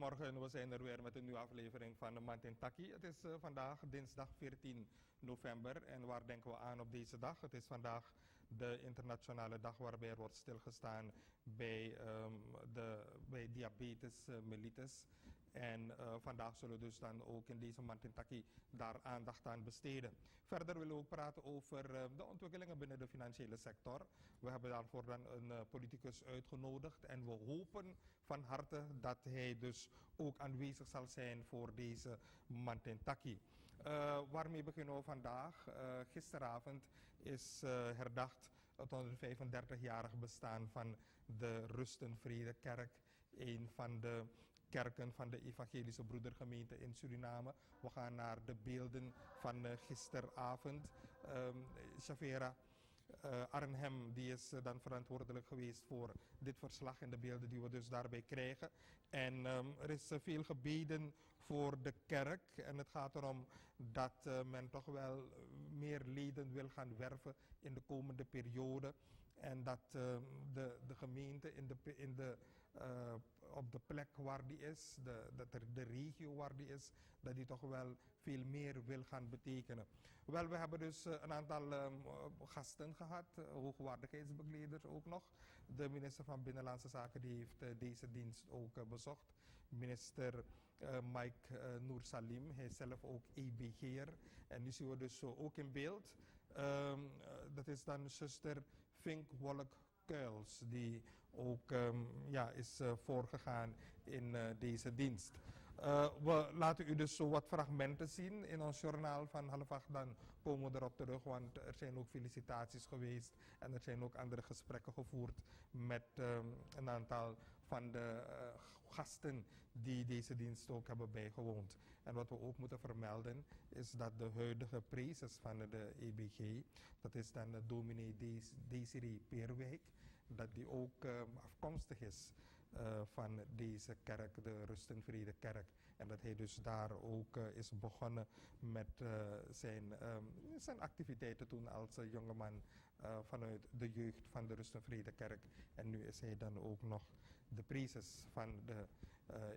Goedemorgen, we zijn er weer met een nieuwe aflevering van MMANTEN TAKI. Het is vandaag dinsdag 14 november en waar denken we aan op deze dag? Het is vandaag de internationale dag waarbij er wordt stilgestaan bij diabetes mellitus. En vandaag zullen we dus dan ook in deze MMANTEN TAKI daar aandacht aan besteden. Verder willen we ook praten over de ontwikkelingen binnen de financiële sector. We hebben daarvoor dan een politicus uitgenodigd en we hopen van harte dat hij dus ook aanwezig zal zijn voor deze MMANTEN TAKI. Waarmee beginnen we vandaag? Gisteravond is herdacht het 135-jarig bestaan van de Rust en Vrede Kerk, een van de kerken van de Evangelische Broedergemeente in Suriname. We gaan naar de beelden van gisteravond. Shavera Arnhem die is dan verantwoordelijk geweest voor dit verslag en de beelden die we dus daarbij krijgen. En er is veel gebeden voor de kerk en het gaat erom dat men toch wel meer leden wil gaan werven in de komende periode. En dat de gemeente op de plek waar die is, de regio waar die is, dat die toch wel veel meer wil gaan betekenen. Wel, we hebben dus een aantal gasten gehad, hoogwaardigheidsbekleders ook nog. De minister van Binnenlandse Zaken die heeft deze dienst ook bezocht. Minister Mike Noor Salim, hij is zelf ook EBG'er. En nu zien we dus ook in beeld. Dat is dan zuster Vinkwolk Kuils, die ook is voorgegaan in deze dienst. We laten u dus zo wat fragmenten zien in ons journaal van 7:30. Dan komen we erop terug, want er zijn ook felicitaties geweest en er zijn ook andere gesprekken gevoerd met een aantal van de gasten die deze dienst ook hebben bijgewoond. En wat we ook moeten vermelden is dat de huidige prezes van de EBG, dat is dan de dominee Desiree Peerwijk, dat die ook afkomstig is van deze kerk, de Rust en Vrede Kerk. En dat hij dus daar ook is begonnen met zijn activiteiten toen als jongeman vanuit de jeugd van de Rust en Vrede Kerk. En nu is hij dan ook nog de prezes van de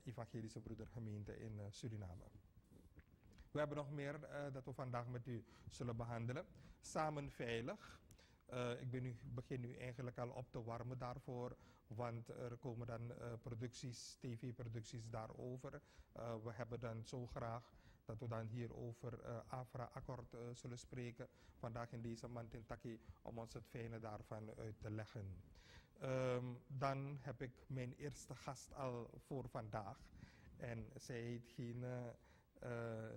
Evangelische Broedergemeente in Suriname. We hebben nog meer dat we vandaag met u zullen behandelen. Samen veilig. Ik begin nu eigenlijk al op te warmen daarvoor, want er komen dan tv-producties daarover. We hebben dan zo graag dat we dan hier over AFRA-akkoord zullen spreken, vandaag in deze MMANTEN TAKI, om ons het fijne daarvan uit te leggen. Dan heb ik mijn eerste gast al voor vandaag en zij heet geen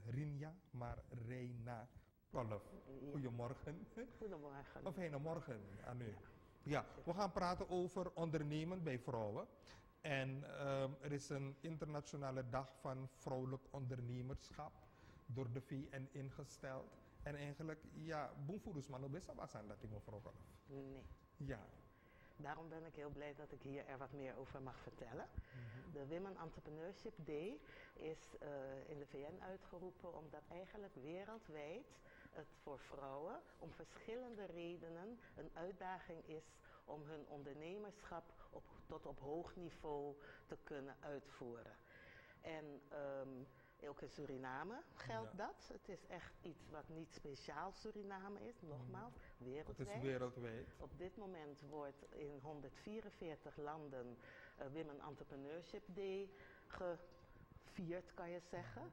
Rinja, maar Reina Kolf. Goedemorgen. Goedemorgen. Of fijne morgen aan u. Ja, we gaan praten over ondernemen bij vrouwen. En er is een internationale dag van vrouwelijk ondernemerschap door de VN ingesteld. En eigenlijk, ja, boemvoeders man op best aan dat die mevrouw Kolf. Nee. Ja. Daarom ben ik heel blij dat ik hier er wat meer over mag vertellen. De Women Entrepreneurship Day is in de VN uitgeroepen omdat eigenlijk wereldwijd het voor vrouwen om verschillende redenen een uitdaging is om hun ondernemerschap tot op hoog niveau te kunnen uitvoeren. En ook in Suriname geldt dat. Het is echt iets wat niet speciaal Suriname is, nogmaals, wereldwijd. Het is wereldwijd. Op dit moment wordt in 144 landen Women Entrepreneurship Day gevierd, kan je zeggen.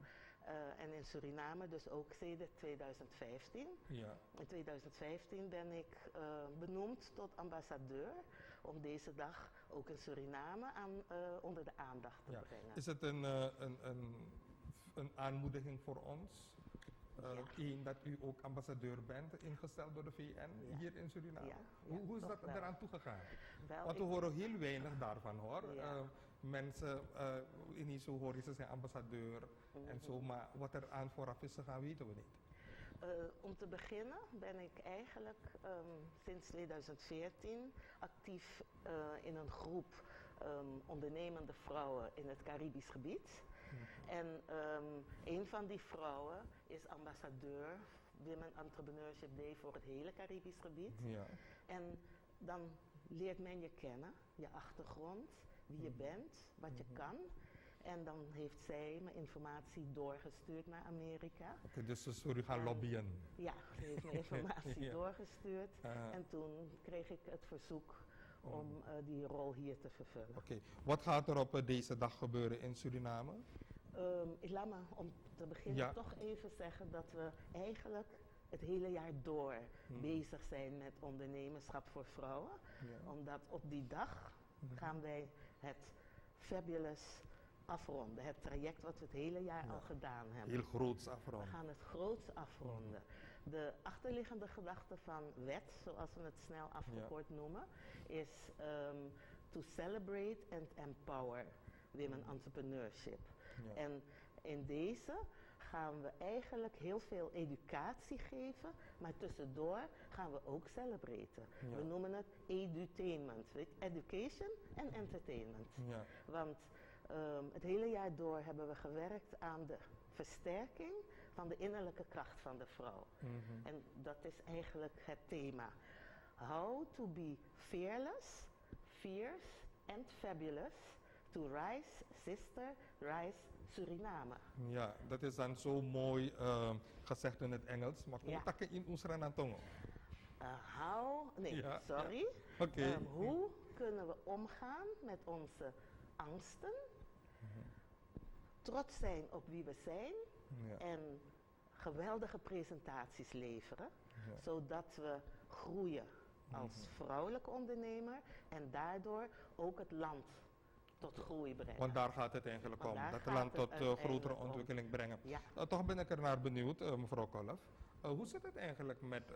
En in Suriname dus ook sinds 2015. Ja. In 2015 ben ik benoemd tot ambassadeur om deze dag ook in Suriname onder de aandacht te brengen. Is het een aanmoediging voor ons? Dat u ook ambassadeur bent, ingesteld door de VN hier in Suriname. Hoe is dat eraan toegegaan? Want we horen heel weinig daarvan hoor. Mensen, ineens zo horen ze zijn ambassadeur en zo, maar wat er aan vooraf is gegaan weten we niet. Om te beginnen ben ik eigenlijk sinds 2014 actief in een groep ondernemende vrouwen in het Caribisch gebied. En een van die vrouwen is ambassadeur Women Entrepreneurship Day voor het hele Caribisch gebied. Ja. En dan leert men je kennen, je achtergrond, wie je bent, wat je kan. En dan heeft zij me informatie doorgestuurd naar Amerika. Okay, dus ze zullen gaan lobbyen. Ja, ze heeft me informatie Ja. doorgestuurd. En toen kreeg ik het verzoek om die rol hier te vervullen. Oké, wat gaat er op deze dag gebeuren in Suriname? Ik laat me om te beginnen toch even zeggen dat we eigenlijk het hele jaar door bezig zijn met ondernemerschap voor vrouwen. Ja. Omdat op die dag gaan wij het Fabulous afronden. Het traject wat we het hele jaar al gedaan hebben. Heel groots afronden. We gaan het groots afronden. De achterliggende gedachte van WET, zoals we het snel afgekort noemen, is to celebrate and empower women entrepreneurship. Ja. En in deze gaan we eigenlijk heel veel educatie geven, maar tussendoor gaan we ook celebraten. Ja. We noemen het edutainment, education en entertainment. Ja. Want het hele jaar door hebben we gewerkt aan de versterking van de innerlijke kracht van de vrouw. En dat is eigenlijk het thema. How to be fearless, fierce and fabulous to rise, sister, rise Suriname. Ja, dat is dan zo mooi gezegd in het Engels, maar hoe takken in ons tongo? Sorry. Hoe kunnen we omgaan met onze angsten, trots zijn op wie we zijn en geweldige presentaties leveren, zodat we groeien als vrouwelijke ondernemer en daardoor ook het land tot groei brengen. Want daar gaat het eigenlijk om, dat het land tot grotere ontwikkeling brengen. Ja. Toch ben ik er naar benieuwd, mevrouw Kolff. Hoe zit het eigenlijk met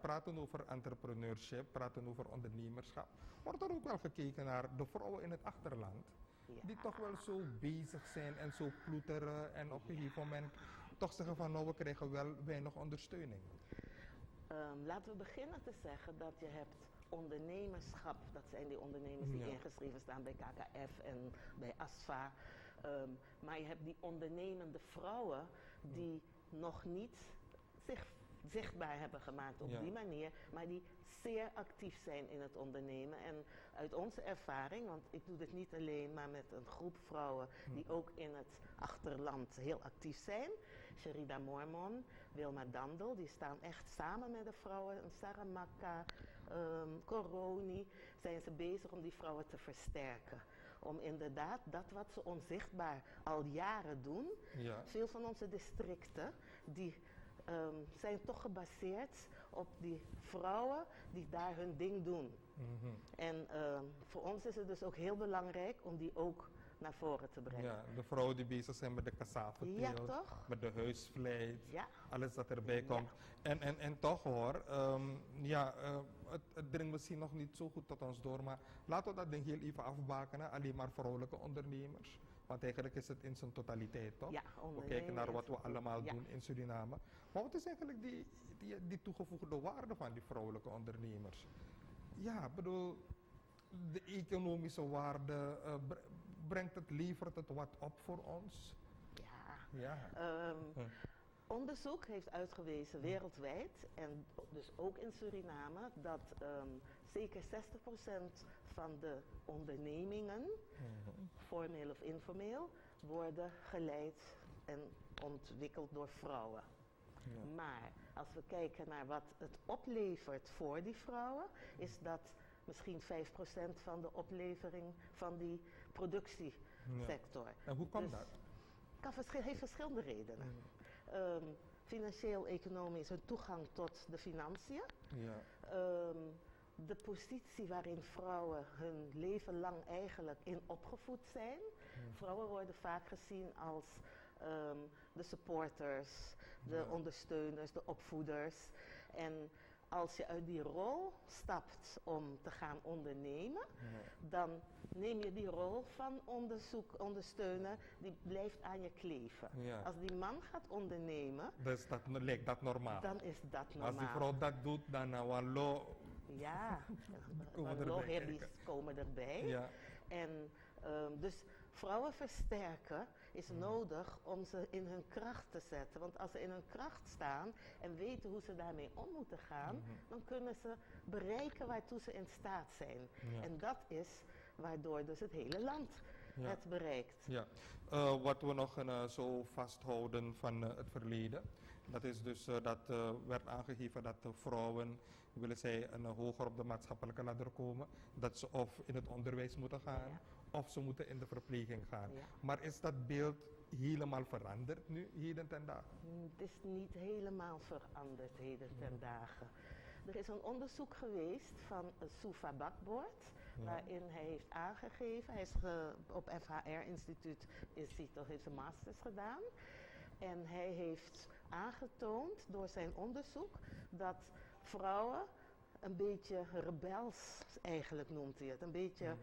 praten over entrepreneurship, praten over ondernemerschap? Wordt er ook wel gekeken naar de vrouwen in het achterland? Ja. Die toch wel zo bezig zijn en zo ploeteren en op een gegeven moment toch zeggen van nou, we krijgen wel weinig ondersteuning. Laten we beginnen te zeggen dat je hebt ondernemerschap, dat zijn die ondernemers die ingeschreven staan bij KKF en bij ASFA. Maar je hebt die ondernemende vrouwen die nog niet zich zichtbaar hebben gemaakt op die manier, maar die zeer actief zijn in het ondernemen. En uit onze ervaring, want ik doe dit niet alleen, maar met een groep vrouwen die ook in het achterland heel actief zijn. Sherida Mormon, Wilma Dandel, die staan echt samen met de vrouwen. Saramaka, Coroni, zijn ze bezig om die vrouwen te versterken. Om inderdaad dat wat ze onzichtbaar al jaren doen. Ja. Veel van onze districten, die zijn toch gebaseerd op die vrouwen die daar hun ding doen. En voor ons is het dus ook heel belangrijk om die ook naar voren te brengen. Ja, de vrouwen die bezig zijn met de cassaveteelt, met de huisvleit, alles dat erbij komt. En toch hoor, het dringt misschien nog niet zo goed tot ons door, maar laten we dat ding heel even afbakenen, alleen maar vrouwelijke ondernemers. Want eigenlijk is het in zijn totaliteit, toch? Ja, we kijken naar wat we allemaal doen in Suriname. Maar wat is eigenlijk die toegevoegde waarde van die vrouwelijke ondernemers? Ja, ik bedoel, de economische waarde, levert het wat op voor ons? Onderzoek heeft uitgewezen wereldwijd en dus ook in Suriname dat zeker 60% van de ondernemingen, formeel of informeel, worden geleid en ontwikkeld door vrouwen. Ja. Maar als we kijken naar wat het oplevert voor die vrouwen, is dat misschien 5% van de oplevering van die productiesector. En hoe komt dat? Dat heeft verschillende redenen. Financieel-economisch een toegang tot de financiën. Ja. De positie waarin vrouwen hun leven lang eigenlijk in opgevoed zijn. Vrouwen worden vaak gezien als de supporters, de ondersteuners, de opvoeders. En als je uit die rol stapt om te gaan ondernemen, dan neem je die rol van ondersteunen, die blijft aan je kleven. Ja. Als die man gaat ondernemen, dus lijkt dat normaal? Dan is dat normaal. Als die vrouw dat doet, dan wallo. Ja, wallo-hippies komen erbij. Ja. En dus vrouwen versterken is nodig om ze in hun kracht te zetten. Want als ze in hun kracht staan en weten hoe ze daarmee om moeten gaan, dan kunnen ze bereiken waartoe ze in staat zijn. Ja. En dat is waardoor dus het hele land het bereikt. Ja, wat we nog zo vasthouden van het verleden, dat is dus dat werd aangegeven dat de vrouwen, willen zij hoger op de maatschappelijke ladder komen, dat ze of in het onderwijs moeten gaan, of ze moeten in de verpleging gaan. Ja. Maar is dat beeld helemaal veranderd nu, heden ten dagen? Het is niet helemaal veranderd heden ten dagen. Er is een onderzoek geweest van Soufa Bakboord, waarin hij heeft aangegeven, hij is op FHR-instituut heeft een masters gedaan. En hij heeft aangetoond door zijn onderzoek dat vrouwen een beetje rebels, eigenlijk noemt hij het, een beetje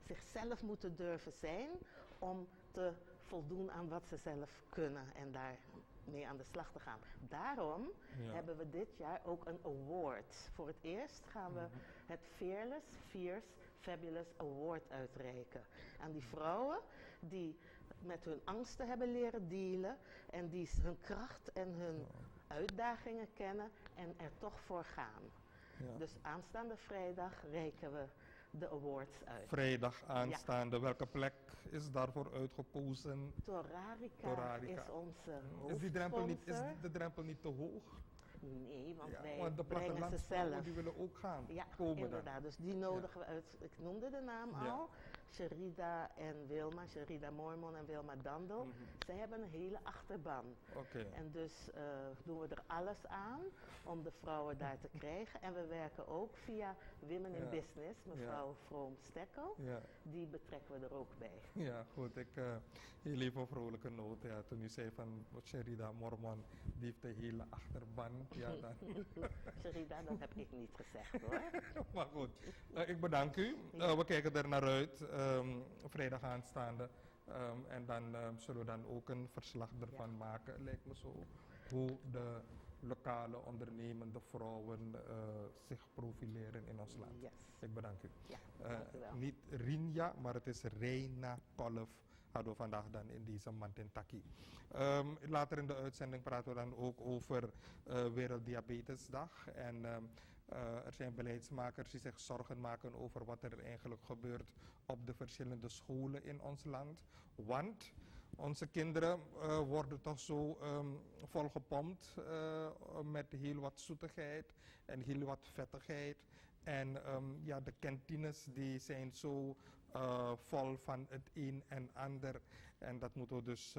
zichzelf moeten durven zijn om te voldoen aan wat ze zelf kunnen en daarmee aan de slag te gaan. Daarom hebben we dit jaar ook een award. Voor het eerst gaan we het Fearless, Fierce, Fabulous Award uitreiken aan die vrouwen die met hun angsten hebben leren dealen en die hun kracht en hun uitdagingen kennen en er toch voor gaan. Ja. Dus aanstaande vrijdag reiken we de awards uit. Vrijdag aanstaande, welke plek is daarvoor uitgekozen? Torarica is onze Is de drempel niet te hoog? Nee, want want de brengen ze zelf. Die willen ook gaan komen inderdaad. Dan. Dus die nodigen we uit. Ik noemde de naam al. Sherida en Wilma, Sherida Mormon en Wilma Dandel. Zij hebben een hele achterban. En dus doen we er alles aan om de vrouwen daar te krijgen. En we werken ook via Women in Business, mevrouw Vroom Stekkel. Die betrekken we er ook bij. Ja, goed. Ik heel even vrolijke noot. Ja, toen u zei van Sherida Mormon, die heeft de hele achterban. Ja, Sherida, dat heb ik niet gezegd hoor. Maar goed, ik bedank u. We kijken er naar uit. Vrijdag aanstaande. En dan zullen we dan ook een verslag ervan maken, lijkt me zo. Hoe de lokale ondernemende vrouwen zich profileren in ons land. Ik bedank u. Niet Rinja, maar het is Reina Kolf. Hadden we vandaag dan in deze MMANTEN TAKI. Later in de uitzending praten we dan ook over Werelddiabetesdag. En er zijn beleidsmakers die zich zorgen maken over wat er eigenlijk gebeurt op de verschillende scholen in ons land. Want onze kinderen worden toch zo volgepompt met heel wat zoetigheid en heel wat vettigheid. En de kantines die zijn zo vol van het een en ander. En dat moeten we dus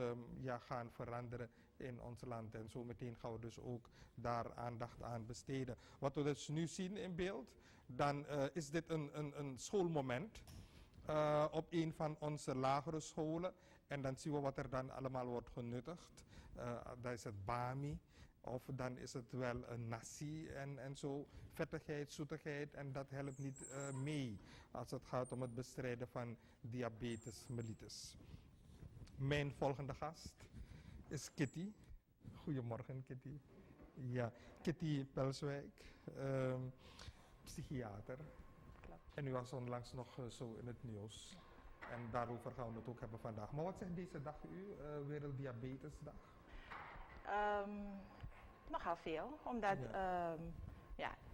gaan veranderen in ons land. En zo meteen gaan we dus ook daar aandacht aan besteden. Wat we dus nu zien in beeld, dan is dit een schoolmoment op een van onze lagere scholen. En dan zien we wat er dan allemaal wordt genuttigd. Dat is het bami. Of dan is het wel een nasi en zo. Vettigheid, zoetigheid. En dat helpt niet mee als het gaat om het bestrijden van diabetes mellitus. Mijn volgende gast is Kitty. Goedemorgen Kitty. Ja, Kitty Pelswijk, psychiater. Klopt. En u was onlangs nog zo in het nieuws. En daarover gaan we het ook hebben vandaag. Maar wat zegt deze dag u, Werelddiabetesdag? Nogal veel, omdat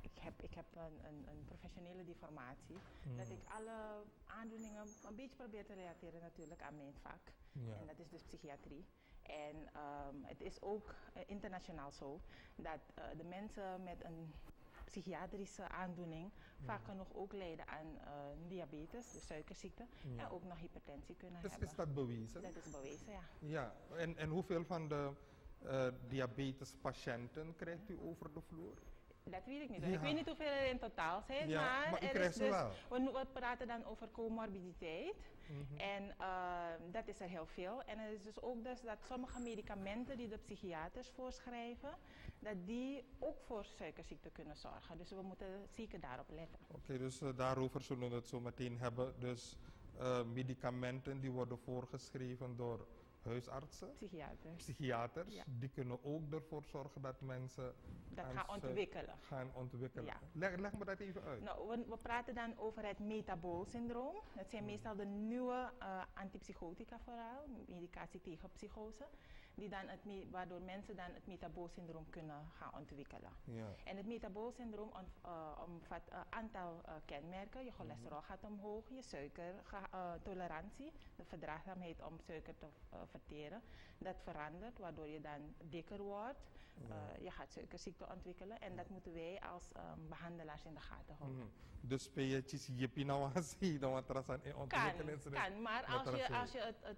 ik heb een professionele deformatie. Dat ik alle aandoeningen een beetje probeer te relateren natuurlijk aan mijn vak. Ja. En dat is dus psychiatrie. En het is ook internationaal zo dat de mensen met een psychiatrische aandoening vaak nog ook lijden aan diabetes, de suikerziekte, en ook nog hypertensie kunnen hebben. Is dat bewezen? Dat is bewezen, ja. Ja, en hoeveel van de diabetespatiënten krijgt u over de vloer? Dat weet ik niet. Ja. Ik weet niet hoeveel er in totaal zijn, maar u krijgt ze wel. We praten dan over comorbiditeit. En dat is er heel veel. En het is dus ook dus dat sommige medicamenten die de psychiaters voorschrijven, dat die ook voor suikerziekte kunnen zorgen. Dus we moeten zeker daarop letten. Oké, dus daarover zullen we het zo meteen hebben. Dus medicamenten die worden voorgeschreven door huisartsen, psychiaters, die kunnen ook ervoor zorgen dat mensen dat gaan ontwikkelen. Ja. Leg me dat even uit. Nou, we praten dan over het metaboolsyndroom. Dat zijn meestal de nieuwe antipsychotica vooral, medicatie tegen psychose. waardoor mensen dan het metaboolsyndroom kunnen gaan ontwikkelen. Ja. En het metaboolsyndroom omvat een aantal kenmerken. Je cholesterol gaat omhoog, je suikertolerantie, de verdraagzaamheid om suiker te verteren, dat verandert, waardoor je dan dikker wordt. Je gaat suikerziekte ontwikkelen en dat moeten wij als behandelaars in de gaten houden. Dus ben je jippie nou aan zien, dan wat er aan in ontwikkeling is. Kan, maar als je het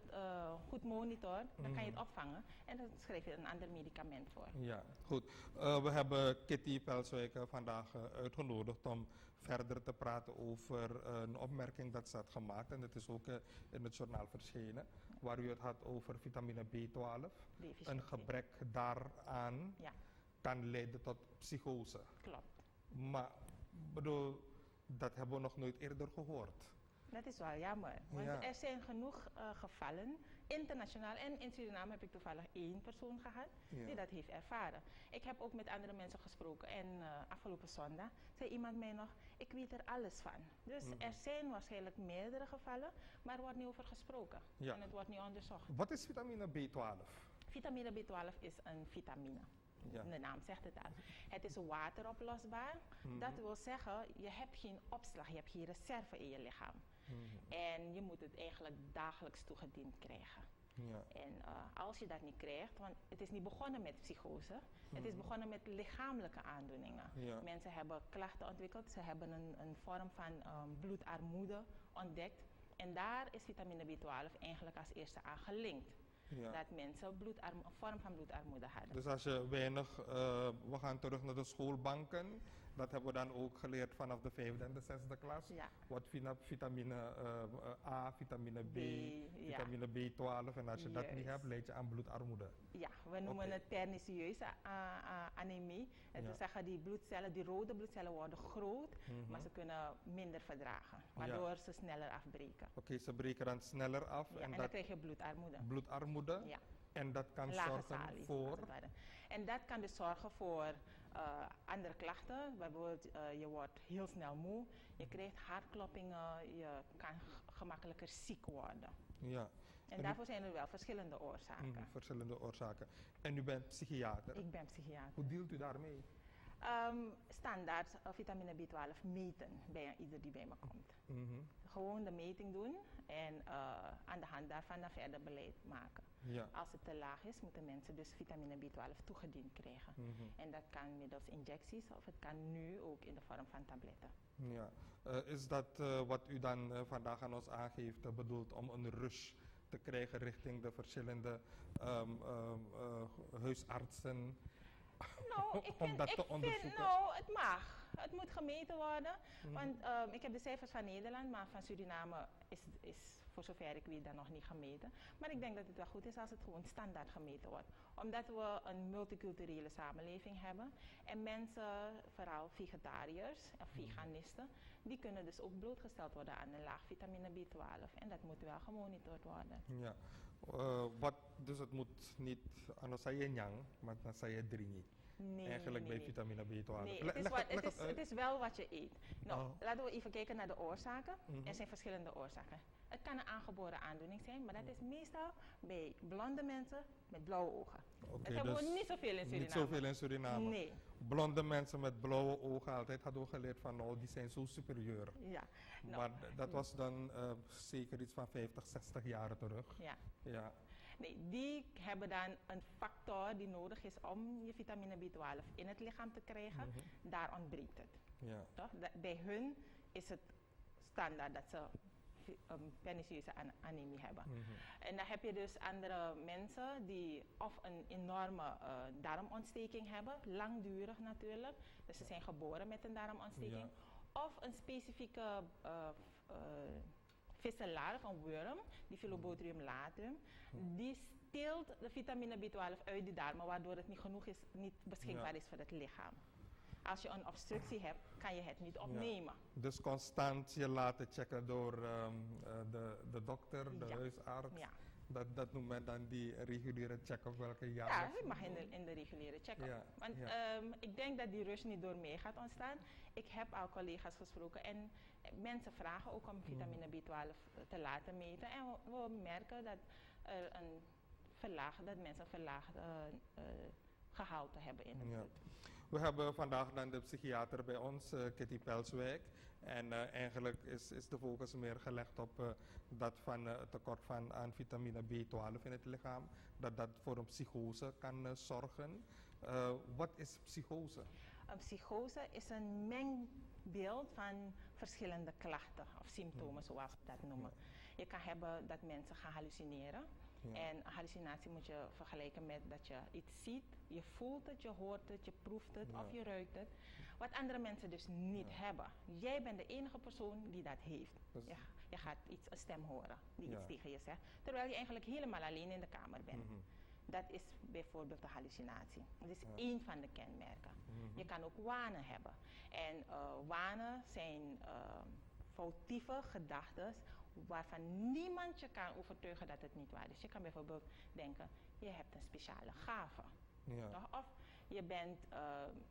goed monitort, dan kan je het opvangen en dan schrijf je een ander medicament voor. Ja, goed. We hebben Kitty Pelswijker vandaag uitgenodigd om verder te praten over een opmerking dat ze had gemaakt. En het is ook in het journaal verschenen, waar u het had over vitamine B12. Een gebrek daaraan kan leiden tot psychose. Klopt. Maar bedoel, dat hebben we nog nooit eerder gehoord. Dat is wel jammer, want er zijn genoeg gevallen, internationaal en in Suriname heb ik toevallig 1 persoon gehad die dat heeft ervaren. Ik heb ook met andere mensen gesproken en afgelopen zondag zei iemand mij nog, ik weet er alles van. Dus er zijn waarschijnlijk meerdere gevallen, maar er wordt niet over gesproken en het wordt niet onderzocht. Wat is vitamine B12? Vitamine B12 is een vitamine. Ja. De naam zegt het al. Het is wateroplosbaar. Dat wil zeggen, je hebt geen opslag, je hebt geen reserve in je lichaam. En je moet het eigenlijk dagelijks toegediend krijgen. Ja. En als je dat niet krijgt, want het is niet begonnen met psychose, het is begonnen met lichamelijke aandoeningen. Ja. Mensen hebben klachten ontwikkeld, ze hebben een vorm van bloedarmoede ontdekt. En daar is vitamine B12 eigenlijk als eerste aan gelinkt. Ja. Dat mensen een vorm van bloedarmoede hadden. Dus als je weinig, we gaan terug naar de schoolbanken, dat hebben we dan ook geleerd vanaf de 5e en de 6e klas. Ja. Wat vitamine A, vitamine B, vitamine B12 en als je dat niet hebt, leid je aan bloedarmoede. Ja, we noemen het pernicieuze anemie. Dat wil zeggen, die bloedcellen, die rode bloedcellen worden groot, maar ze kunnen minder verdragen, waardoor ze sneller afbreken. Oké, ze breken dan sneller af. Ja, en dan krijg je bloedarmoede. Bloedarmoede? Ja. En dat kan zorgen voor? En dat kan dus zorgen voor andere klachten. Bijvoorbeeld, je wordt heel snel moe, je krijgt hartkloppingen, je kan gemakkelijker ziek worden. Ja. En daarvoor zijn er wel verschillende oorzaken. Verschillende oorzaken. En u bent psychiater? Ik ben psychiater. Hoe dealt u daarmee? Standaard vitamine B12 meten bij ieder die bij me komt. Gewoon de meting doen en aan de hand daarvan dan verder beleid maken. Ja. Als het te laag is, moeten mensen dus vitamine B12 toegediend krijgen. En dat kan middels injecties of het kan nu ook in de vorm van tabletten. Ja. Is dat wat u dan vandaag aan ons aangeeft bedoeld om een rush te krijgen richting de verschillende huisartsen? Nou, het mag. Het moet gemeten worden. Want ik heb de cijfers van Nederland, maar van Suriname is voor zover ik weet dan nog niet gemeten. Maar ik denk dat het wel goed is als het gewoon standaard gemeten wordt. Omdat we een multiculturele samenleving hebben. En mensen, vooral vegetariërs of veganisten, die kunnen dus ook blootgesteld worden aan een laag vitamine B12. En dat moet wel gemonitord worden. Ja. Dus het moet niet, anders zei je nyang, maar dan zei je dringi. Nee, eigenlijk bij vitamine B12. Nee, het is wel wat je eet. Nou, laten we even kijken naar de oorzaken. Er zijn verschillende oorzaken. Het kan een aangeboren aandoening zijn, maar dat is meestal bij blonde mensen met blauwe ogen. Dat hebben we niet zoveel in Suriname. Niet zoveel in Suriname. Nee. Blonde mensen met blauwe ogen, altijd hadden we geleerd van, nou, die zijn zo superieur. Ja. Nou, maar dat was dan zeker iets van 50, 60 jaar terug. Ja. Ja. Nee, die hebben dan een factor die nodig is om je vitamine B12 in het lichaam te krijgen. Daar ontbreekt het. Ja. Toch? Bij hun is het standaard dat ze pernicieuze anemie hebben. En dan heb je dus andere mensen die of een enorme darmontsteking hebben, langdurig natuurlijk. Dus ze zijn geboren met een darmontsteking. Ja. Of een specifieke vissenlarve of een worm, die Philobothrium latum, die steelt de vitamine B12 uit de darmen, waardoor het niet genoeg is, niet beschikbaar is voor het lichaam. Als je een obstructie hebt, kan je het niet opnemen. Ja. Dus constant je laten checken door de dokter, de huisarts. Ja. Dat noemt men dan die reguliere check-up welke jaar? Ja, dat mag in de reguliere check-up. Ja. Want ik denk dat die rush niet door mee gaat ontstaan. Ik heb al collega's gesproken en mensen vragen ook om vitamine B12 te laten meten. En we merken dat er een verlaagd, dat mensen verlaagd gehalte hebben in het bloed. We hebben vandaag dan de psychiater bij ons, Kitty Pelswijk. En eigenlijk is de focus meer gelegd op dat van tekort van aan vitamine B12 in het lichaam. Dat voor een psychose kan zorgen. Wat is psychose? Een psychose is een mengbeeld van verschillende klachten of symptomen, zoals we dat noemen. Je kan hebben dat mensen gaan hallucineren. En hallucinatie moet je vergelijken met dat je iets ziet, je voelt het, je hoort het, je proeft het of je ruikt het. Wat andere mensen dus niet hebben. Jij bent de enige persoon die dat heeft. Dus je gaat een stem horen die iets tegen je zegt, terwijl je eigenlijk helemaal alleen in de kamer bent. Dat is bijvoorbeeld de hallucinatie. Dat is één van de kenmerken. Je kan ook wanen hebben. En wanen zijn foutieve gedachten waarvan niemand je kan overtuigen dat het niet waar is. Je kan bijvoorbeeld denken, je hebt een speciale gave. Of je bent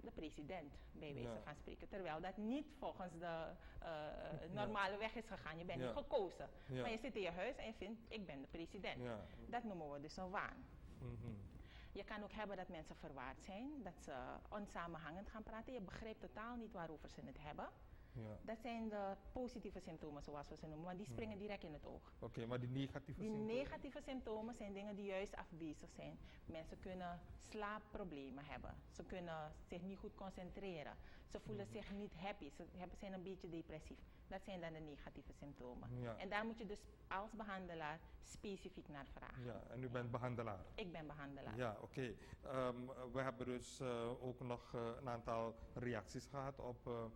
de president, bij wijze van spreken. Terwijl dat niet volgens de normale weg is gegaan. Je bent niet gekozen. Maar je zit in je huis en je vindt, ik ben de president. Dat noemen we dus een waan. Je kan ook hebben dat mensen verwaard zijn, dat ze onsamenhangend gaan praten. Je begrijpt totaal niet waarover ze het hebben. Dat zijn de positieve symptomen, zoals we ze noemen, want die springen direct in het oog. Oké, maar die negatieve symptomen? Die negatieve symptomen zijn dingen die juist afwezig zijn. Mensen kunnen slaapproblemen hebben. Ze kunnen zich niet goed concentreren. Ze voelen zich niet happy. Ze zijn een beetje depressief. Dat zijn dan de negatieve symptomen. En daar moet je dus als behandelaar specifiek naar vragen. Ja, en u bent behandelaar? Ik ben behandelaar. Ja, oké. We hebben dus ook nog een aantal reacties gehad op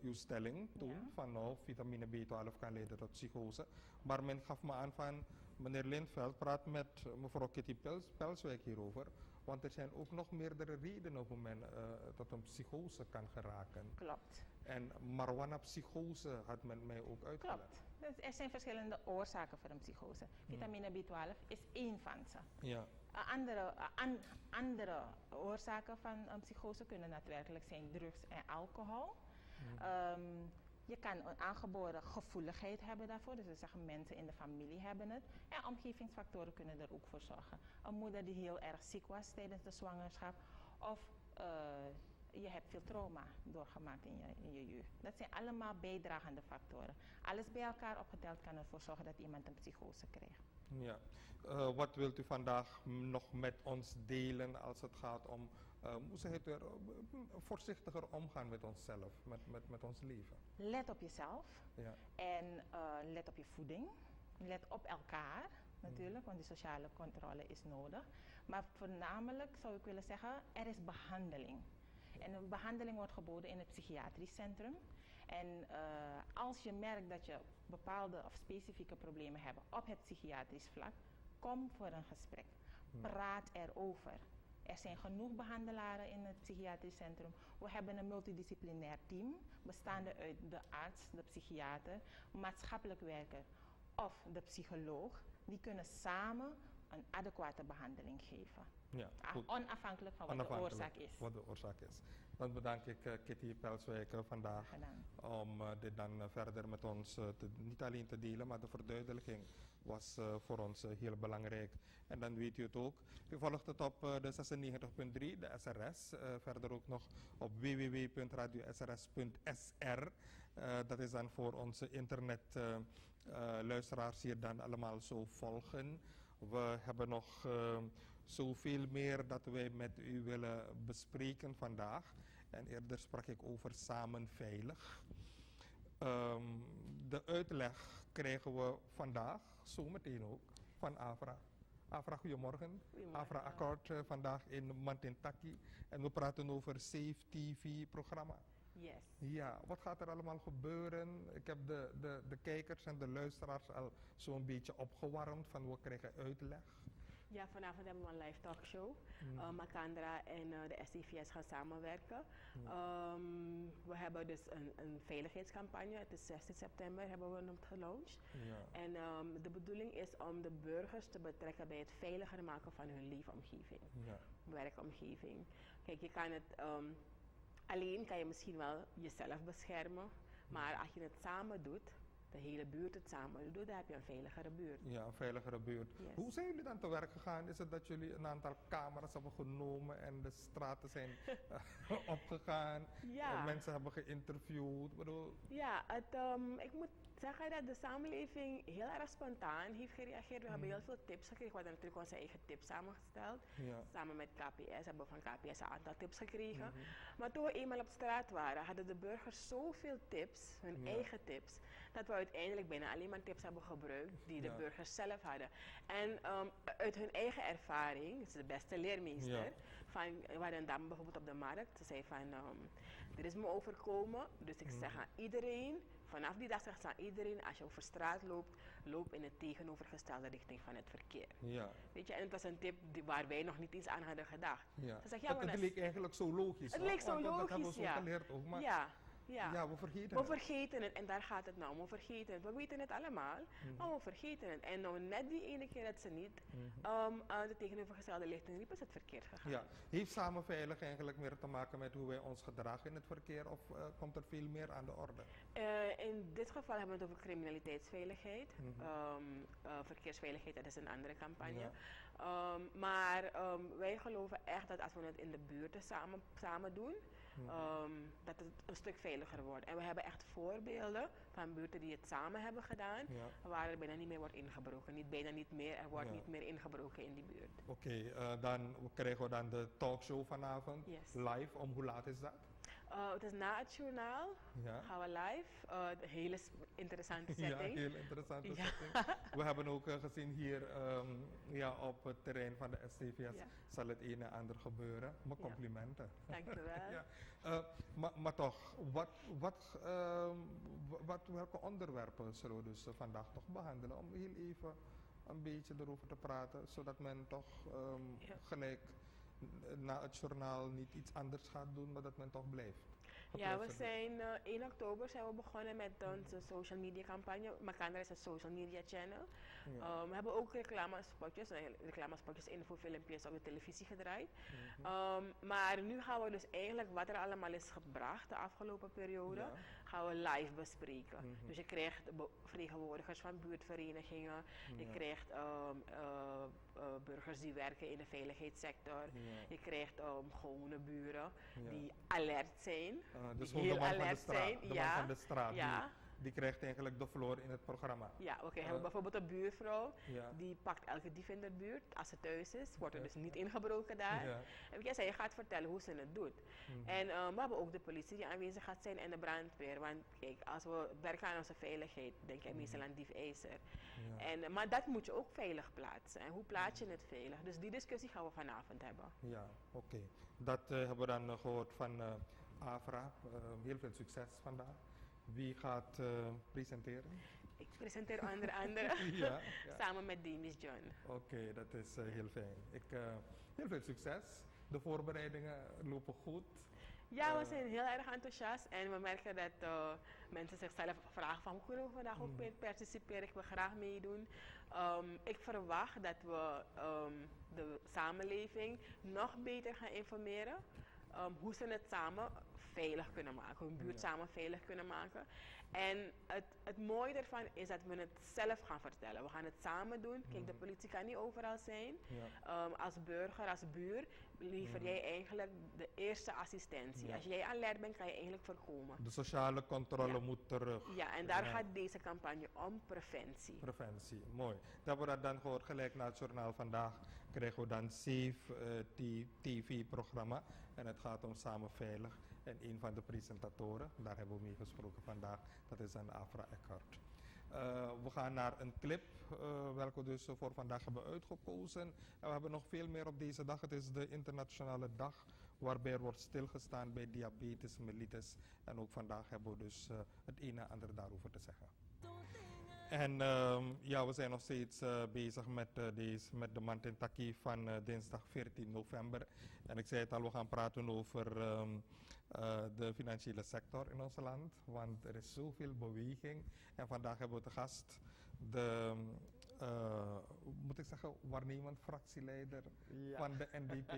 uw stelling toen, van nou, vitamine B12 kan leiden tot psychose. Maar men gaf me aan van, meneer Lindveld, praat met mevrouw Kitty Pelswijk hierover. Want er zijn ook nog meerdere redenen hoe men tot een psychose kan geraken. Klopt. En marijuana-psychose had men mij ook uitgelegd. Klopt. Dus er zijn verschillende oorzaken voor een psychose. Vitamine B12 is één van ze. Andere oorzaken van een psychose kunnen natuurlijk zijn drugs en alcohol. Je kan een aangeboren gevoeligheid hebben daarvoor. Dus we zeggen mensen in de familie hebben het. En omgevingsfactoren kunnen er ook voor zorgen. Een moeder die heel erg ziek was tijdens de zwangerschap. Of je hebt veel trauma doorgemaakt in je jeugd. Dat zijn allemaal bijdragende factoren. Alles bij elkaar opgeteld kan ervoor zorgen dat iemand een psychose krijgt. Ja. Wat wilt u vandaag nog met ons delen als het gaat om hoe zeg het voorzichtiger omgaan met onszelf, met ons leven? Let op jezelf en let op je voeding. Let op elkaar natuurlijk, want die sociale controle is nodig. Maar voornamelijk zou ik willen zeggen, er is behandeling. En een behandeling wordt geboden in het psychiatrisch centrum. En als je merkt dat je bepaalde of specifieke problemen hebt op het psychiatrisch vlak, kom voor een gesprek. Praat erover. Er zijn genoeg behandelaren in het psychiatrisch centrum. We hebben een multidisciplinair team, bestaande uit de arts, de psychiater, maatschappelijk werker of de psycholoog. Die kunnen samen een adequate behandeling geven. Ja, onafhankelijk van wat de oorzaak is. Wat de oorzaak is. Dan bedank ik Kitty Pelswijk vandaag om dit dan verder met ons niet alleen te delen, maar de verduidelijking was voor ons heel belangrijk. En dan weet u het ook. U volgt het op de 96.3, de SRS. Verder ook nog op www.radiosrs.sr. Dat is dan voor onze internetluisteraars hier dan allemaal zo volgen. We hebben nog zoveel meer dat wij met u willen bespreken vandaag. En eerder sprak ik over samen veilig. De uitleg krijgen we vandaag, zometeen ook, van Afra. Afra, goedemorgen. Afra Akkoord vandaag in MMANTEN TAKI. En we praten over Safe TV-programma. Yes. Ja, wat gaat er allemaal gebeuren? Ik heb de kijkers en de luisteraars al zo'n beetje opgewarmd van we krijgen uitleg. Ja, vanavond hebben we een live talkshow. Makandra en de STVS gaan samenwerken. We hebben dus een veiligheidscampagne. Het is 16 september hebben we hem gelaunched. En de bedoeling is om de burgers te betrekken bij het veiliger maken van hun leefomgeving. Werkomgeving. Kijk, je kan het alleen kan je misschien wel jezelf beschermen. Maar als je het samen doet, de hele buurt het samen doet, dan heb je een veiligere buurt. Ja, een veiligere buurt. Yes. Hoe zijn jullie dan te werk gegaan? Is het dat jullie een aantal camera's hebben genomen en de straten zijn opgegaan? Ja. Mensen hebben geïnterviewd? Ik bedoel, Ja, ik moet zeggen dat de samenleving heel erg spontaan heeft gereageerd. We hebben heel veel tips gekregen. We hadden natuurlijk onze eigen tips samengesteld. ja. Samen met KPS hebben we van KPS een aantal tips gekregen. Maar toen we eenmaal op straat waren, hadden de burgers zoveel tips, hun eigen tips, dat we uiteindelijk bijna alleen maar tips hebben gebruikt die de burgers zelf hadden. En uit hun eigen ervaring, het is de beste leermeester, van, we hadden een dame bijvoorbeeld op de markt, ze zei van, er is me overkomen, dus ik zeg aan iedereen, vanaf die dag zegt ze aan iedereen, als je over straat loopt, loop in de tegenovergestelde richting van het verkeer. Ja. Weet je, en het was een tip waar wij nog niet eens aan hadden gedacht. Ja. Ze zegt, ja, Het leek eigenlijk zo logisch. Het hoor, leek zo want dat hebben we logisch, zo ja. geleerd ook. Maar Ja, we vergeten we het. vergeten het en daar gaat het nou om. We vergeten het. We weten het allemaal, maar we vergeten het. En nou net die ene keer dat ze niet de tegenovergestelde lichting riep, is het verkeerd gegaan. Ja. Heeft samen veilig eigenlijk meer te maken met hoe wij ons gedragen in het verkeer of komt er veel meer aan de orde? In dit geval hebben we het over criminaliteitsveiligheid. Verkeersveiligheid, dat is een andere campagne. Ja. Maar wij geloven echt dat als we het in de buurten samen doen, dat het een stuk veiliger wordt. En we hebben echt voorbeelden van buurten die het samen hebben gedaan, waar er bijna niet meer wordt ingebroken. Bijna niet meer, er wordt niet meer ingebroken in die buurt. Oké, dan krijgen we dan de talkshow vanavond live. Om hoe laat is dat? Het is na het journaal, gaan we live. Een hele interessante setting. Ja, heel interessante setting. We hebben ook gezien hier op het terrein van de STVS zal het een en ander gebeuren. Mijn complimenten. Dank u wel. Maar toch, welke onderwerpen zullen we dus vandaag toch behandelen? Om heel even een beetje erover te praten, zodat men toch gelijk na het journaal niet iets anders gaat doen, maar dat men toch blijft. Ja, we zijn 1 oktober zijn we begonnen met onze social media campagne. MMANTEN is een social media channel. We hebben ook reclamespotjes, infofilmpjes op de televisie gedraaid. Maar nu gaan we dus eigenlijk wat er allemaal is gebracht de afgelopen periode, gaan we live bespreken. Dus je krijgt vertegenwoordigers van buurtverenigingen, je krijgt burgers die werken in de veiligheidssector, je krijgt gewone buren die alert zijn. Dus die heel heel alert zijn. De man van de straat, die krijgt eigenlijk de vloer in het programma. Ja, we hebben bijvoorbeeld een buurvrouw, die pakt elke dief in de buurt. Als ze thuis is, wordt er dus niet ingebroken daar. En zij gaat vertellen hoe ze het doet. En we hebben ook de politie die aanwezig gaat zijn en de brandweer. Want kijk, als we werken aan onze veiligheid, denk ik meestal aan diefijzer. Maar dat moet je ook veilig plaatsen. En hoe plaats je het veilig? Dus die discussie gaan we vanavond hebben. Ja, oké. Dat hebben we dan gehoord van Afra. Heel veel succes vandaag. Wie gaat presenteren? Ik presenteer onder andere samen met Demis John. Oké, dat is heel fijn. Heel veel succes. De voorbereidingen lopen goed. Ja, we zijn heel erg enthousiast en we merken dat mensen zichzelf vragen van hoe kunnen we vandaag ook participeren, ik wil graag meedoen. Ik verwacht dat we de samenleving nog beter gaan informeren hoe ze het samen veilig kunnen maken, hun buurt samen veilig kunnen maken. En het mooie ervan is dat we het zelf gaan vertellen. We gaan het samen doen. Kijk, de politie kan niet overal zijn. Als burger, als buur, lever jij eigenlijk de eerste assistentie. Als jij alert bent, kan je eigenlijk voorkomen. De sociale controle moet terug. Ja, en daar gaat deze campagne om, preventie. Preventie, mooi. Dat hebben we dat dan gehoord gelijk na het journaal vandaag. Krijgen we dan Safe TV-programma. En het gaat om Samen Veilig. En een van de presentatoren, daar hebben we mee gesproken vandaag, dat is een Afra Eckhart. We gaan naar een clip, welke we dus voor vandaag hebben uitgekozen. En we hebben nog veel meer op deze dag. Het is de internationale dag waarbij er wordt stilgestaan bij diabetes mellitus. En ook vandaag hebben we dus het een en ander daarover te zeggen. En we zijn nog steeds bezig met de MMANTEN TAKI van dinsdag 14 november. En ik zei het al, we gaan praten over de financiële sector in ons land. Want er is zoveel beweging. En vandaag hebben we te gast de moet ik zeggen, waarnemend fractieleider Ja. van de NDP,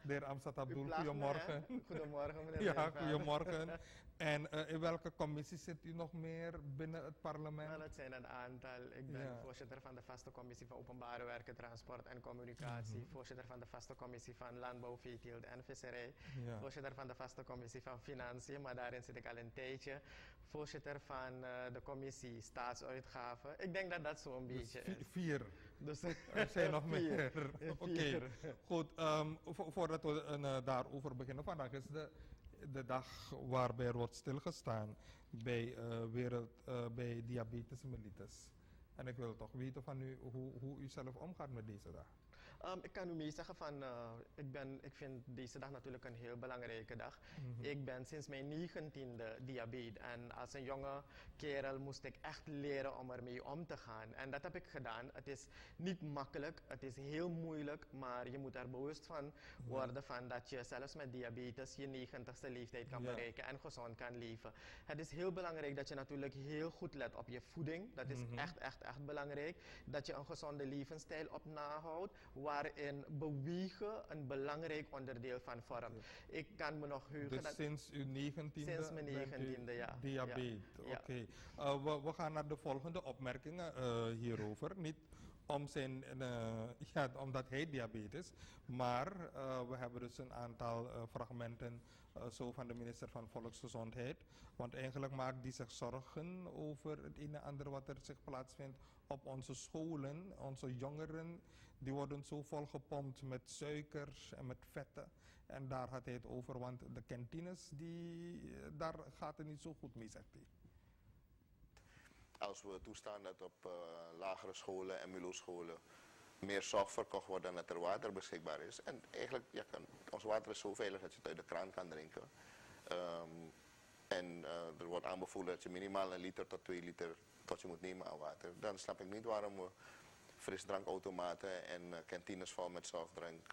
de heer Amstad Abdul. U plaagt me, Goedemorgen. hè? Goedemorgen, meneer Ja, Rijnveld. goedemorgen. En in welke commissie zit u nog meer binnen het parlement? Wel, het zijn een aantal. Ik ben Ja. voorzitter van de vaste commissie van Openbare Werken, Transport en Communicatie. Voorzitter van de vaste commissie van Landbouw, Veeteelt en Visserij. Ja. Voorzitter van de vaste commissie van Financiën, maar daarin zit ik al een tijdje. Voorzitter van de commissie Staatsuitgaven. Ik denk dat dat zo'n Dus beetje is. 4. Dus Er zijn nog meer. Oké, Vier. goed. Voordat we daarover beginnen, vandaag is de dag waarbij er wordt stilgestaan bij, bij diabetes mellitus. En ik wil toch weten van u hoe u zelf omgaat met deze dag. Ik kan u mee zeggen van, ik vind deze dag natuurlijk een heel belangrijke dag. Ik ben sinds mijn 19e diabetes en als een jonge kerel moest ik echt leren om ermee om te gaan. En dat heb ik gedaan. Het is niet makkelijk, het is heel moeilijk, maar je moet er bewust van worden van dat je zelfs met diabetes je 90ste leeftijd kan bereiken en gezond kan leven. Het is heel belangrijk dat je natuurlijk heel goed let op je voeding. Dat is echt belangrijk. Dat je een gezonde levensstijl op nahoudt, waarin bewegen een belangrijk onderdeel van vormt. Ik kan me nog heugen Dus dat sinds uw 19e? Sinds mijn 19e, ja. Diabetes, Ja. oké. We gaan naar de volgende opmerkingen hierover. Niet om zijn, omdat hij diabetes, maar we hebben dus een aantal fragmenten zo van de minister van Volksgezondheid. Want eigenlijk maakt die zich zorgen over het een en ander wat er zich plaatsvindt op onze scholen. Onze jongeren, die worden zo volgepompt met suikers en met vetten. En daar had hij het over, want de kantines, daar gaat het niet zo goed mee, zegt hij. Als we toestaan dat op lagere scholen en MULO-scholen meer zorg verkocht wordt dan dat er water beschikbaar is. En eigenlijk, ons water is zo veilig dat je het uit de kraan kan drinken. Er wordt aanbevolen dat je minimaal 1 liter tot 2 liter tot je moet nemen aan water. Dan snap ik niet waarom we frisdrankautomaten en kantines vol met softdrank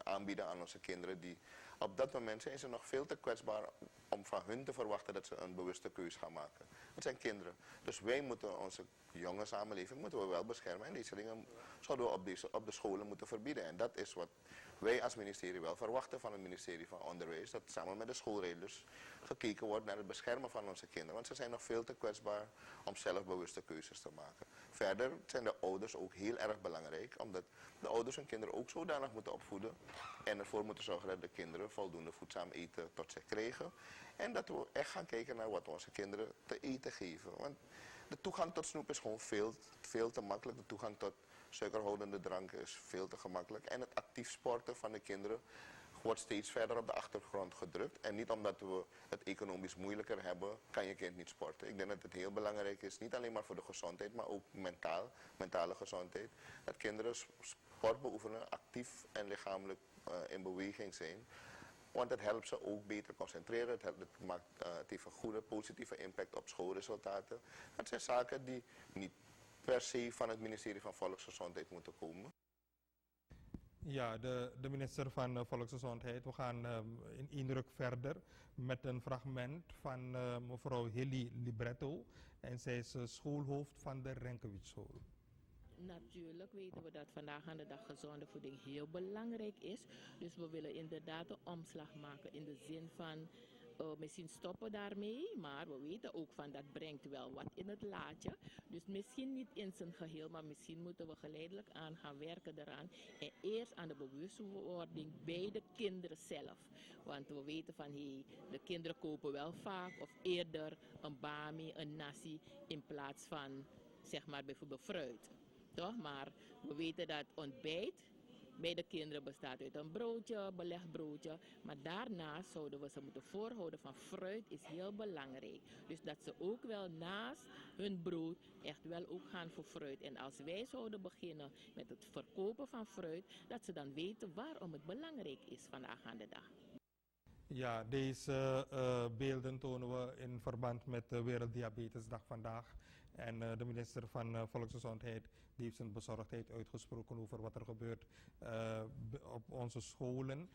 aanbieden aan onze kinderen. Die op dat moment zijn ze nog veel te kwetsbaar om van hun te verwachten dat ze een bewuste keus gaan maken. Het zijn kinderen. Dus wij moeten onze jonge samenleving moeten we wel beschermen. En deze dingen zouden we op de scholen moeten verbieden. En dat is wat wij als ministerie wel verwachten van het ministerie van Onderwijs. Dat samen met de schoolreders gekeken wordt naar het beschermen van onze kinderen. Want ze zijn nog veel te kwetsbaar om zelf bewuste keuzes te maken. Verder zijn de ouders ook heel erg belangrijk. Omdat de ouders hun kinderen ook zodanig moeten opvoeden. En ervoor moeten zorgen dat de kinderen voldoende voedzaam eten tot zich krijgen. En dat we echt gaan kijken naar wat onze kinderen te eten geven. Want de toegang tot snoep is gewoon veel te makkelijk. De toegang tot suikerhoudende dranken is veel te gemakkelijk. En het actief sporten van de kinderen wordt steeds verder op de achtergrond gedrukt. En niet omdat we het economisch moeilijker hebben, kan je kind niet sporten. Ik denk dat het heel belangrijk is, niet alleen maar voor de gezondheid, maar ook mentale gezondheid. Dat kinderen sport beoefenen, actief en lichamelijk in beweging zijn. Want het helpt ze ook beter concentreren. Het heeft een goede positieve impact op schoolresultaten. Dat zijn zaken die niet per se van het ministerie van Volksgezondheid moeten komen. Ja, de minister van Volksgezondheid. We gaan in indruk verder met een fragment van mevrouw Hilly Libretto. En zij is schoolhoofd van de Renkewietschool. Natuurlijk weten we dat vandaag aan de dag gezonde voeding heel belangrijk is. Dus we willen inderdaad een omslag maken in de zin van misschien stoppen daarmee. Maar we weten ook van dat brengt wel wat in het laadje. Dus misschien niet in zijn geheel, maar misschien moeten we geleidelijk aan gaan werken eraan. En eerst aan de bewustwording bij de kinderen zelf. Want we weten van de kinderen kopen wel vaak of eerder een bami, een nasi in plaats van zeg maar bijvoorbeeld fruit. Toch? Maar we weten dat ontbijt bij de kinderen bestaat uit een broodje, belegd broodje. Maar daarnaast zouden we ze moeten voorhouden van fruit is heel belangrijk. Dus dat ze ook wel naast hun brood echt wel ook gaan voor fruit. En als wij zouden beginnen met het verkopen van fruit, dat ze dan weten waarom het belangrijk is vandaag aan de dag. Ja, deze beelden tonen we in verband met de Werelddiabetesdag vandaag. En de minister van Volksgezondheid die heeft zijn bezorgdheid uitgesproken over wat er gebeurt op onze scholen.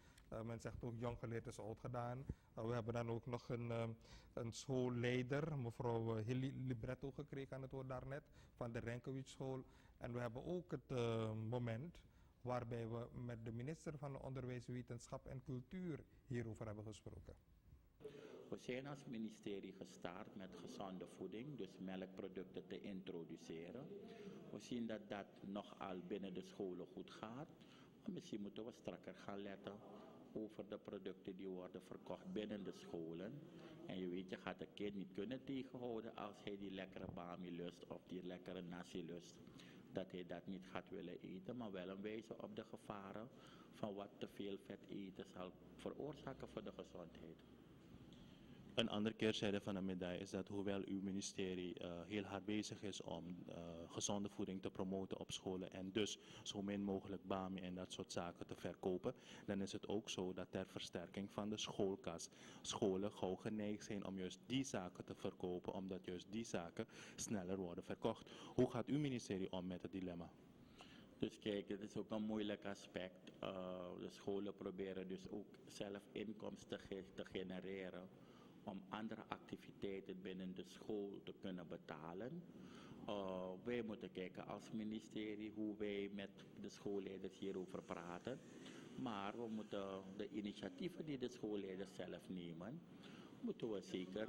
Men zegt ook jong geleerd is oud gedaan. We hebben dan ook nog een schoolleider, mevrouw Hilly Libretto, gekregen aan het woord daarnet, van de Renkewitz School. En we hebben ook het moment waarbij we met de minister van Onderwijs, Wetenschap en Cultuur hierover hebben gesproken. We zijn als ministerie gestart met gezonde voeding, dus melkproducten te introduceren. We zien dat dat nogal binnen de scholen goed gaat. Maar misschien moeten we strakker gaan letten over de producten die worden verkocht binnen de scholen. En je weet, je gaat een kind niet kunnen tegenhouden als hij die lekkere bami lust of die lekkere nasi lust. Dat hij dat niet gaat willen eten, maar wel een wijzen op de gevaren van wat te veel vet eten zal veroorzaken voor de gezondheid. Een andere keerzijde van de medaille is dat hoewel uw ministerie heel hard bezig is om gezonde voeding te promoten op scholen en dus zo min mogelijk bami en dat soort zaken te verkopen, dan is het ook zo dat ter versterking van de schoolkas scholen gauw geneigd zijn om juist die zaken te verkopen, omdat juist die zaken sneller worden verkocht. Hoe gaat uw ministerie om met het dilemma? Dus kijk, het is ook een moeilijk aspect. De scholen proberen dus ook zelf inkomsten te genereren om andere activiteiten binnen de school te kunnen betalen. Wij moeten kijken als ministerie hoe wij met de schoolleiders hierover praten. Maar we moeten de initiatieven die de schoolleiders zelf nemen, moeten we zeker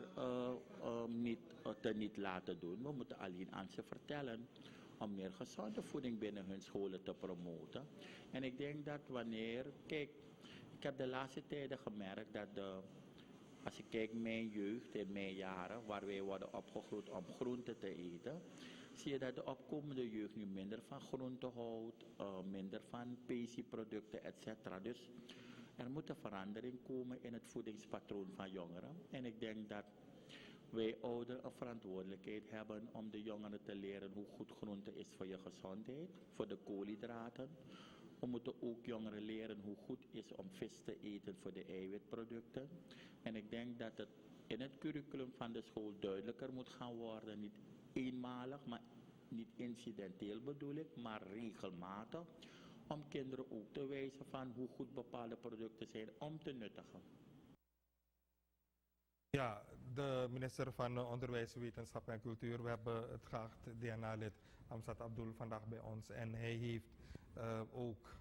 niet laten doen. We moeten alleen aan ze vertellen om meer gezonde voeding binnen hun scholen te promoten. En ik denk dat kijk, ik heb de laatste tijden gemerkt dat als ik kijk mijn jeugd in mijn jaren, waar wij worden opgegroeid om groenten te eten, zie je dat de opkomende jeugd nu minder van groenten houdt, minder van PC-producten, etc. Dus er moet een verandering komen in het voedingspatroon van jongeren. En ik denk dat wij ouderen een verantwoordelijkheid hebben om de jongeren te leren hoe goed groente is voor je gezondheid, voor de koolhydraten. We moeten ook jongeren leren hoe goed het is om vis te eten voor de eiwitproducten. En ik denk dat het in het curriculum van de school duidelijker moet gaan worden. Niet eenmalig, maar niet incidenteel bedoel ik, maar regelmatig. Om kinderen ook te wijzen van hoe goed bepaalde producten zijn om te nuttigen. Ja, de minister van Onderwijs, Wetenschap en Cultuur. We hebben het graag DNA-lid Amsat Abdul vandaag bij ons. En hij heeft ook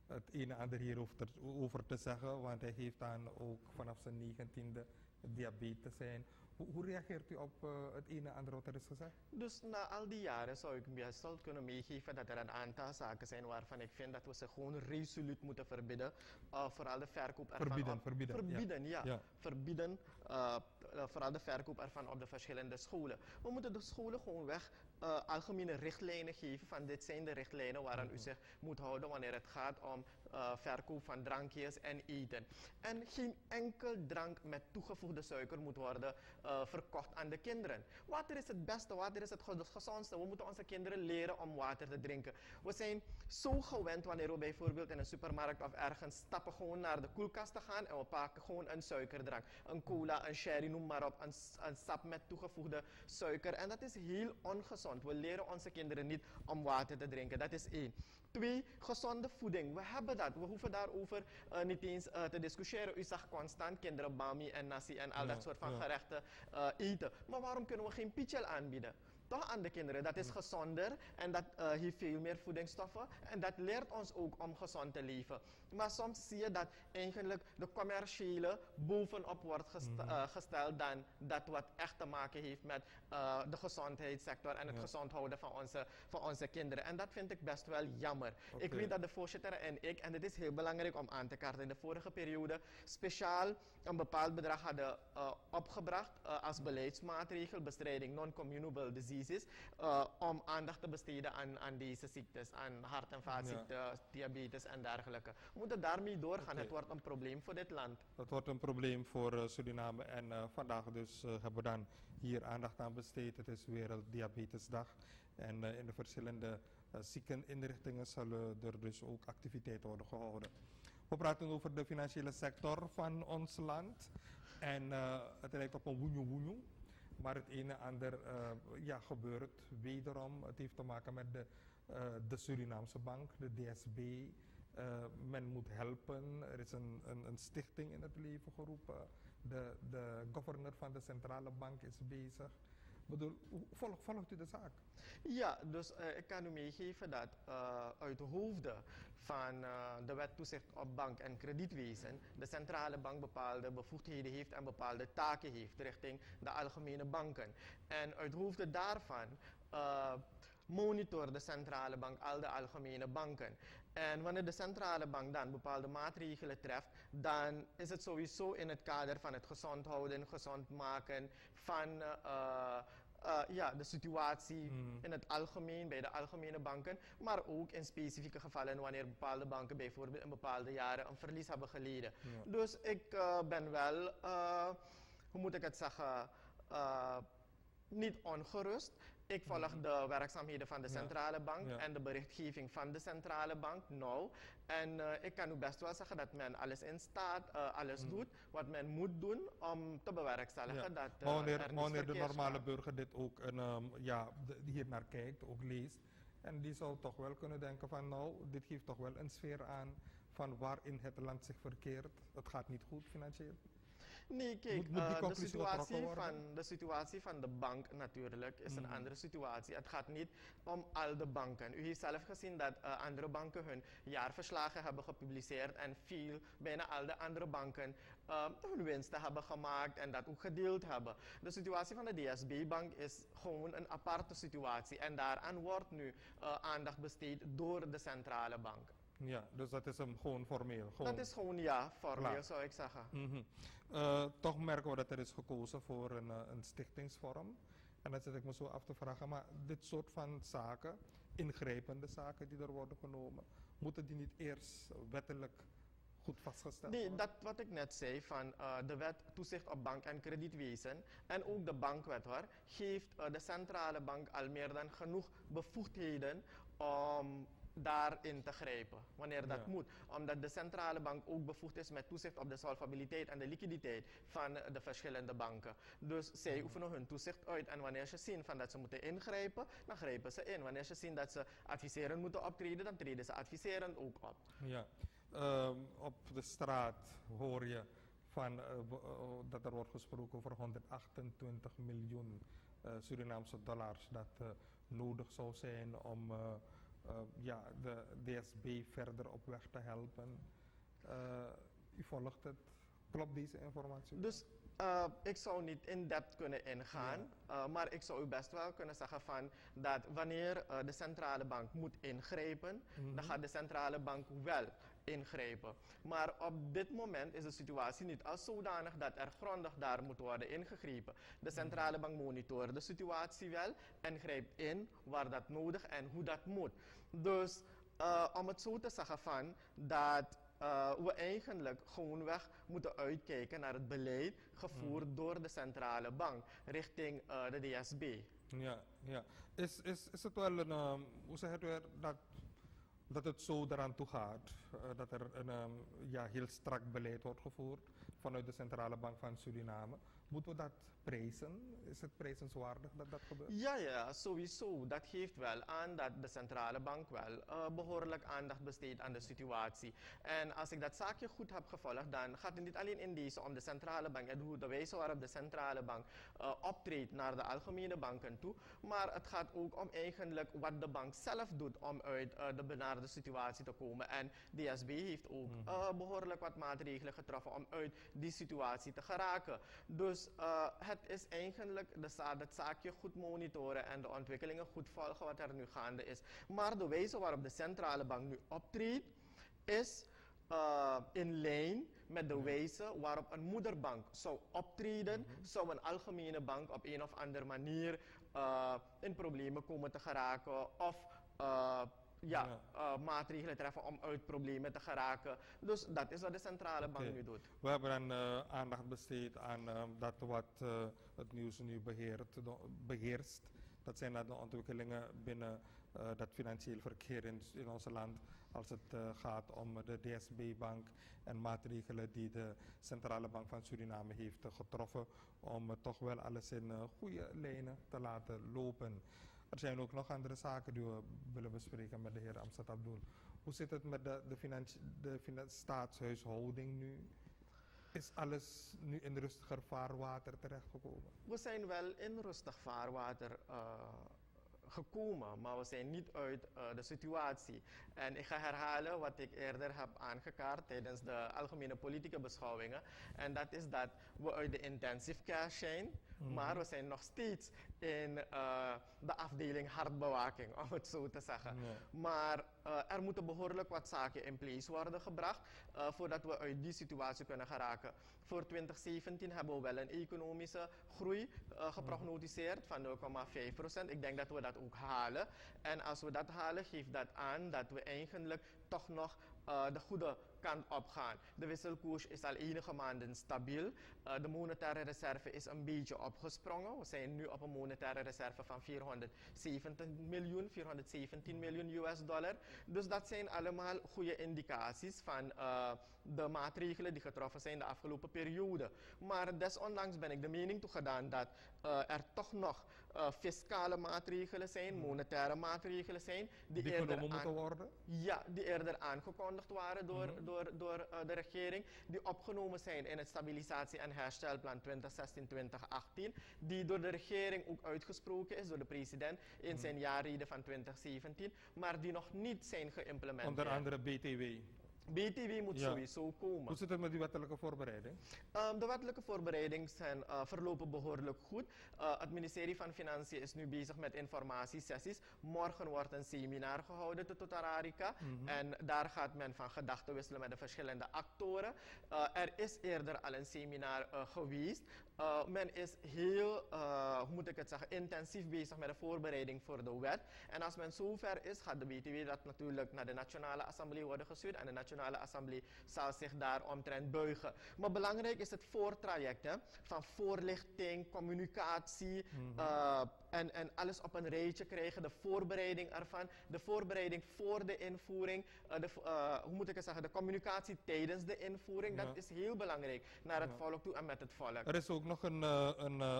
het een en ander hierover te zeggen, want hij heeft dan ook vanaf zijn 19e diabetes zijn. Hoe reageert u op het een en ander wat er is gezegd? Dus na al die jaren zou ik best wel kunnen meegeven dat er een aantal zaken zijn waarvan ik vind dat we ze gewoon resoluut moeten verbieden. Vooral de verkoop ervan. Verbieden. Vooral de verkoop ervan op de verschillende scholen. We moeten de scholen gewoon algemene richtlijnen geven van dit zijn de richtlijnen waaraan u zich moet houden wanneer het gaat om verkoop van drankjes en eten. En geen enkel drank met toegevoegde suiker moet worden verkocht aan de kinderen. Water is het beste, water is het gezondste. We moeten onze kinderen leren om water te drinken. We zijn zo gewend wanneer we bijvoorbeeld in een supermarkt of ergens stappen gewoon naar de koelkast te gaan en we pakken gewoon een suikerdrank. Een cola, een sherry, noem maar op, een sap met toegevoegde suiker. En dat is heel ongezond. We leren onze kinderen niet om water te drinken. Dat is 1. 2, gezonde voeding. We hebben dat. We hoeven daarover niet eens te discussiëren. U zag constant kinderen bami en nasi en al dat soort van gerechten eten. Maar waarom kunnen we geen pichel aanbieden? Toch aan de kinderen. Dat is gezonder en dat heeft veel meer voedingsstoffen. En dat leert ons ook om gezond te leven. Maar soms zie je dat eigenlijk de commerciële bovenop wordt gesteld dan dat wat echt te maken heeft met de gezondheidssector en het gezond houden van onze kinderen. En dat vind ik best wel jammer. Okay. Ik weet dat de voorzitter en ik, en dit is heel belangrijk om aan te kaarten, in de vorige periode speciaal een bepaald bedrag hadden opgebracht als beleidsmaatregel bestrijding non-communicable diseases om aandacht te besteden aan deze ziektes, aan hart- en vaatziekten, diabetes en dergelijke. We moeten daarmee doorgaan. Het wordt een probleem voor dit land. Het wordt een probleem voor Suriname en vandaag dus hebben we dan hier aandacht aan besteed. Het is Werelddiabetesdag en in de verschillende ziekeninrichtingen zullen er dus ook activiteiten worden gehouden. We praten over de financiële sector van ons land en het lijkt op een woenjoe. Maar het een en ander gebeurt wederom. Het heeft te maken met de Surinaamse bank, de DSB. Men moet helpen. Er is een stichting in het leven geroepen. De governor van de centrale bank is bezig. Ik bedoel, volgt u de zaak? Ja, dus ik kan u meegeven dat uit de hoofden van de wet toezicht op bank- en kredietwezen de centrale bank bepaalde bevoegdheden heeft en bepaalde taken heeft richting de algemene banken. En uit hoofde daarvan monitort de centrale bank al de algemene banken. En wanneer de centrale bank dan bepaalde maatregelen treft, dan is het sowieso in het kader van het gezond houden, gezond maken van de situatie in het algemeen bij de algemene banken, maar ook in specifieke gevallen wanneer bepaalde banken bijvoorbeeld in bepaalde jaren een verlies hebben geleden. Ja. Dus ik ben wel, hoe moet ik het zeggen, niet ongerust. Ik volg de werkzaamheden van de centrale bank en de berichtgeving van de centrale bank nou. En ik kan u best wel zeggen dat men alles in staat, alles doet wat men moet doen om te bewerkstelligen. Dat, maar wanneer de normale burger dit ook hier naar kijkt, ook leest, en die zou toch wel kunnen denken van nou, dit geeft toch wel een sfeer aan van waarin het land zich verkeert. Het gaat niet goed financieel. Nee, kijk, de situatie van de bank natuurlijk is een andere situatie. Het gaat niet om al de banken. U heeft zelf gezien dat andere banken hun jaarverslagen hebben gepubliceerd en bijna al de andere banken hun winsten hebben gemaakt en dat ook gedeeld hebben. De situatie van de DSB-bank is gewoon een aparte situatie en daaraan wordt nu aandacht besteed door de centrale bank. Ja, dus dat is hem gewoon formeel. Dat is gewoon formeel zou ik zeggen. Toch merken we dat er is gekozen voor een stichtingsvorm. En dan zit ik me zo af te vragen, maar dit soort van zaken, ingrijpende zaken die er worden genomen, moeten die niet eerst wettelijk goed vastgesteld worden? Nee, dat wat ik net zei van de wet toezicht op bank- en kredietwezen en ook de bankwet hoor, geeft de centrale bank al meer dan genoeg bevoegdheden om daarin te grijpen, wanneer dat moet. Omdat de centrale bank ook bevoegd is met toezicht op de solvabiliteit en de liquiditeit van de verschillende banken. Dus zij oefenen hun toezicht uit en wanneer ze zien van dat ze moeten ingrijpen, dan grijpen ze in. Wanneer ze zien dat ze adviserend moeten optreden, dan treden ze adviserend ook op. Ja, op de straat hoor je van, dat er wordt gesproken over 128 miljoen Surinaamse dollars dat nodig zou zijn om de DSB verder op weg te helpen. U volgt het. Klopt deze informatie? Dus ik zou niet in depth kunnen ingaan, maar ik zou u best wel kunnen zeggen van dat wanneer de centrale bank moet ingrijpen, dan gaat de centrale bank wel ingrijpen. Maar op dit moment is de situatie niet als zodanig dat er grondig daar moet worden ingegrepen. De centrale bank monitort de situatie wel en grijpt in waar dat nodig en hoe dat moet. Dus om het zo te zeggen van dat we eigenlijk gewoonweg moeten uitkijken naar het beleid gevoerd door de centrale bank richting de DSB. Ja. Is het wel een, hoe zeg je het, dat het zo eraan toe gaat, dat er een heel strak beleid wordt gevoerd vanuit de Centrale Bank van Suriname? Moeten we dat prijzen? Is het prijzenswaardig dat dat gebeurt? Ja, sowieso. Dat geeft wel aan dat de centrale bank wel behoorlijk aandacht besteedt aan de situatie. En als ik dat zaakje goed heb gevolgd, dan gaat het niet alleen in deze om de centrale bank en hoe de wijze waarop de centrale bank optreedt naar de algemene banken toe, maar het gaat ook om eigenlijk wat de bank zelf doet om uit de benarde situatie te komen. En DSB heeft ook behoorlijk wat maatregelen getroffen om uit die situatie te geraken. Dus het is eigenlijk het zaakje goed monitoren en de ontwikkelingen goed volgen wat er nu gaande is. Maar de wijze waarop de centrale bank nu optreedt is in lijn met de wijze waarop een moederbank zou optreden, zou een algemene bank op een of andere manier in problemen komen te geraken of maatregelen treffen om uit problemen te geraken. Dus dat is wat de centrale bank nu doet. We hebben aandacht besteed aan dat wat het nieuws nu beheerst. Dat zijn de ontwikkelingen binnen dat financieel verkeer in ons land. Als het gaat om de DSB-bank en maatregelen die de Centrale Bank van Suriname heeft getroffen om toch wel alles in goede lijnen te laten lopen. Er zijn ook nog andere zaken die we willen bespreken met de heer Amstad Abdul. Hoe zit het met de staatshuishouding nu? Is alles nu in rustiger vaarwater terechtgekomen? We zijn wel in rustig vaarwater gekomen, maar we zijn niet uit de situatie. En ik ga herhalen wat ik eerder heb aangekaart tijdens de algemene politieke beschouwingen. En dat is dat we uit de intensive care zijn, maar we zijn nog steeds in de afdeling hartbewaking, om het zo te zeggen. Ja. Maar er moeten behoorlijk wat zaken in place worden gebracht voordat we uit die situatie kunnen geraken. Voor 2017 hebben we wel een economische groei geprognosticeerd van 0,5%. Ik denk dat we dat ook halen. En als we dat halen, geeft dat aan dat we eigenlijk toch nog de goede kant op gaan. De wisselkoers is al enige maanden stabiel. De monetaire reserve is een beetje opgesprongen. We zijn nu op een monetaire reserve van 417 miljoen US dollar. Dus dat zijn allemaal goede indicaties van de maatregelen die getroffen zijn de afgelopen periode. Maar desondanks ben ik de mening toegedaan dat er toch nog fiscale maatregelen zijn, monetaire maatregelen zijn. Die genomen moeten worden? Ja, die eerder aangekondigd waren door de regering. Die opgenomen zijn in het stabilisatie- en herstelplan 2016-2018. Die door de regering ook uitgesproken is, door de president in zijn jaarrede van 2017. Maar die nog niet zijn geïmplementeerd. Onder andere BTW. BTW moet sowieso komen. Hoe zit het met die wettelijke voorbereiding? De wettelijke voorbereidingen zijn verlopen behoorlijk goed. Het ministerie van Financiën is nu bezig met informatiesessies. Morgen wordt een seminar gehouden tot Ararica. En daar gaat men van gedachten wisselen met de verschillende actoren. Er is eerder al een seminar geweest. Men is heel, hoe moet ik het zeggen, intensief bezig met de voorbereiding voor de wet. En als men zover is, gaat de BTW dat natuurlijk naar de Nationale Assemblée worden gestuurd. En de Nationale Assemblée zal zich daar omtrent buigen. Maar belangrijk is het voortraject, hè, van voorlichting, communicatie en alles op een rijtje krijgen. De voorbereiding ervan, de voorbereiding voor de invoering, hoe moet ik het zeggen, de communicatie tijdens de invoering. Dat is heel belangrijk naar het volk toe en met het volk. Er is ook nog een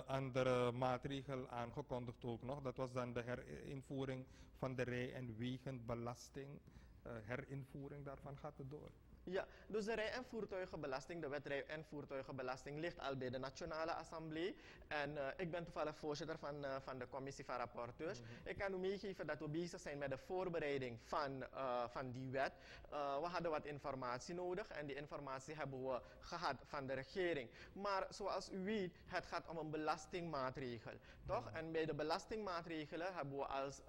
andere maatregel aangekondigd ook nog. Dat was dan de herinvoering van de rij- en wegenbelasting. Herinvoering daarvan gaat het door. Ja, dus de rij- en voertuigenbelasting, de wet rij- en voertuigenbelasting ligt al bij de Nationale Assemblée. En ik ben toevallig voorzitter van de commissie van rapporteurs. Ik kan u meegeven dat we bezig zijn met de voorbereiding van die wet. We hadden wat informatie nodig en die informatie hebben we gehad van de regering. Maar zoals u weet, het gaat om een belastingmaatregel, toch? En bij de belastingmaatregelen hebben we als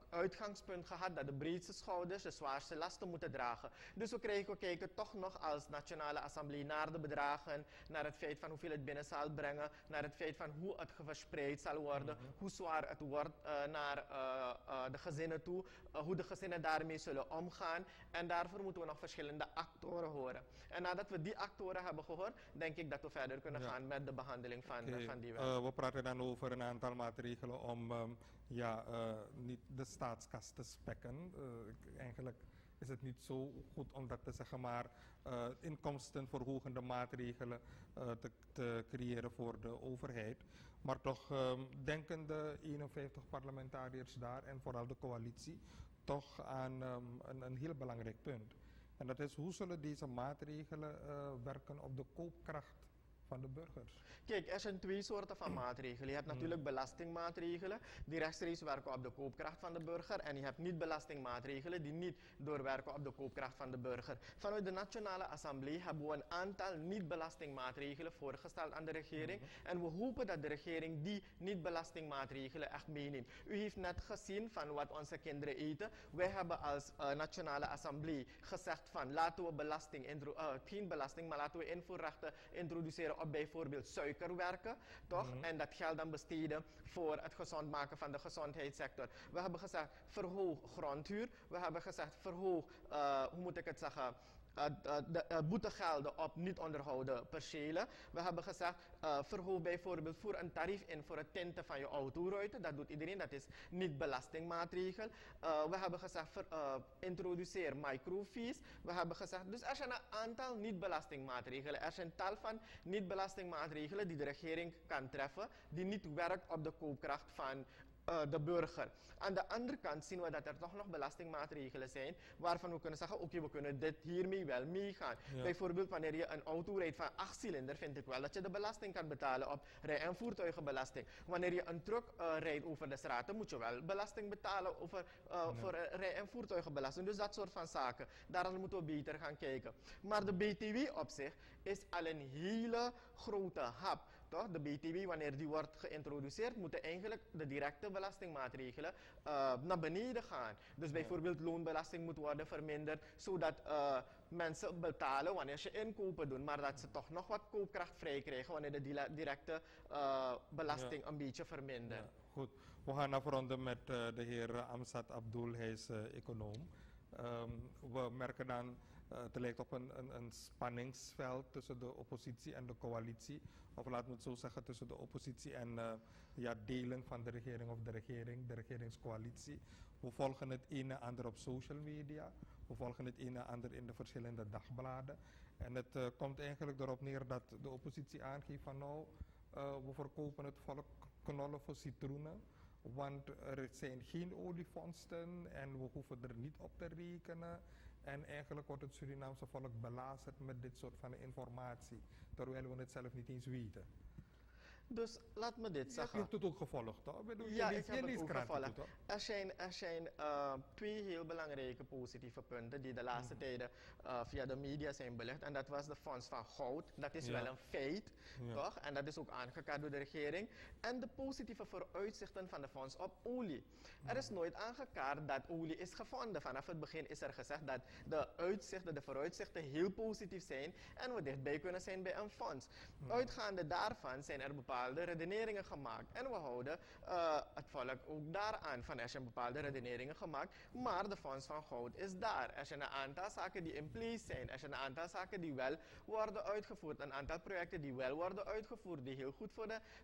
uitgangspunt gehad dat de breedste schouders de zwaarste lasten moeten dragen. Dus we kijken toch nog als Nationale Assemblée naar de bedragen, naar het feit van hoeveel het binnen zal brengen, naar het feit van hoe het verspreid zal worden, hoe zwaar het wordt naar de gezinnen toe, hoe de gezinnen daarmee zullen omgaan. En daarvoor moeten we nog verschillende actoren horen. En nadat we die actoren hebben gehoord, denk ik dat we verder kunnen gaan met de behandeling van die wet. We praten dan over een aantal maatregelen om niet de staatskas te spekken. Eigenlijk is het niet zo goed om dat te zeggen, maar inkomstenverhogende maatregelen te creëren voor de overheid. Maar toch denken de 51 parlementariërs daar en vooral de coalitie toch aan een heel belangrijk punt. En dat is, hoe zullen deze maatregelen werken op de koopkracht van de burgers? Kijk, er zijn twee soorten van maatregelen. Je hebt natuurlijk belastingmaatregelen die rechtstreeks werken op de koopkracht van de burger. En je hebt niet-belastingmaatregelen die niet doorwerken op de koopkracht van de burger. Vanuit de Nationale Assemblée hebben we een aantal niet-belastingmaatregelen voorgesteld aan de regering. En we hopen dat de regering die niet-belastingmaatregelen echt meeneemt. U heeft net gezien van wat onze kinderen eten. Wij hebben als Nationale Assemblée gezegd van laten we geen belasting, maar laten we invoerrechten introduceren op bijvoorbeeld suikerwerken, toch? En dat geld dan besteden voor het gezond maken van de gezondheidssector. We hebben gezegd verhoog grondhuur. We hebben gezegd verhoog, hoe moet ik het zeggen, boetegelden op niet onderhouden percelen. We hebben gezegd, verhoog bijvoorbeeld voor een tarief in voor het tinten van je autoruiten. Dat doet iedereen, dat is niet belastingmaatregel. We hebben gezegd, introduceer microfees. We hebben gezegd, dus er zijn een aantal niet-belastingmaatregelen. Er zijn tal van niet-belastingmaatregelen die de regering kan treffen, die niet werkt op de koopkracht van de burger. Aan de andere kant zien we dat er toch nog belastingmaatregelen zijn waarvan we kunnen zeggen, oké, we kunnen dit hiermee wel meegaan. Ja. Bijvoorbeeld wanneer je een auto rijdt van 8 cilinder, vind ik wel dat je de belasting kan betalen op rij- en voertuigenbelasting. Wanneer je een truck rijdt over de straten, moet je wel belasting betalen over, voor rij- en voertuigenbelasting. Dus dat soort van zaken. Daar moeten we beter gaan kijken. Maar de BTW op zich is al een hele grote hap. Toch? De BTW, wanneer die wordt geïntroduceerd, moeten eigenlijk de directe belastingmaatregelen naar beneden gaan. Dus bijvoorbeeld loonbelasting moet worden verminderd, zodat mensen betalen wanneer ze inkopen doen, maar dat ze toch nog wat koopkracht vrij krijgen wanneer de directe belasting een beetje vermindert. Ja, goed. We gaan afronden met de heer Amsat Abdul, hij is econoom. We merken dan, het lijkt op een spanningsveld tussen de oppositie en de coalitie. Of laten we het zo zeggen, tussen de oppositie en delen van de regering of de regeringscoalitie. We volgen het een en ander op social media. We volgen het een en ander in de verschillende dagbladen. En het komt eigenlijk erop neer dat de oppositie aangeeft van nou, we verkopen het volk knollen voor citroenen. Want er zijn geen oliefondsen en we hoeven er niet op te rekenen. En eigenlijk wordt het Surinaamse volk belazerd met dit soort van informatie. Terwijl we het zelf niet eens weten. Dus laat me dit zeggen. Je hebt het ook gevolgd, toch? Ja, ik heb het ook gevolgd. Toch? Er zijn twee heel belangrijke positieve punten die de laatste tijden via de media zijn belicht. En dat was de fonds van goud. Dat is wel een feit, toch? En dat is ook aangekaart door de regering. En de positieve vooruitzichten van de fonds op olie. Er is nooit aangekaart dat olie is gevonden. Vanaf het begin is er gezegd dat de vooruitzichten heel positief zijn en we dichtbij kunnen zijn bij een fonds. Uitgaande daarvan zijn er bepaalde redeneringen gemaakt. En we houden het volk ook daaraan van er zijn bepaalde redeneringen gemaakt, maar de fonds van goud is daar. Er zijn een aantal zaken die in place zijn. Er zijn een aantal zaken die wel worden uitgevoerd. Een aantal projecten die wel worden uitgevoerd, die heel goed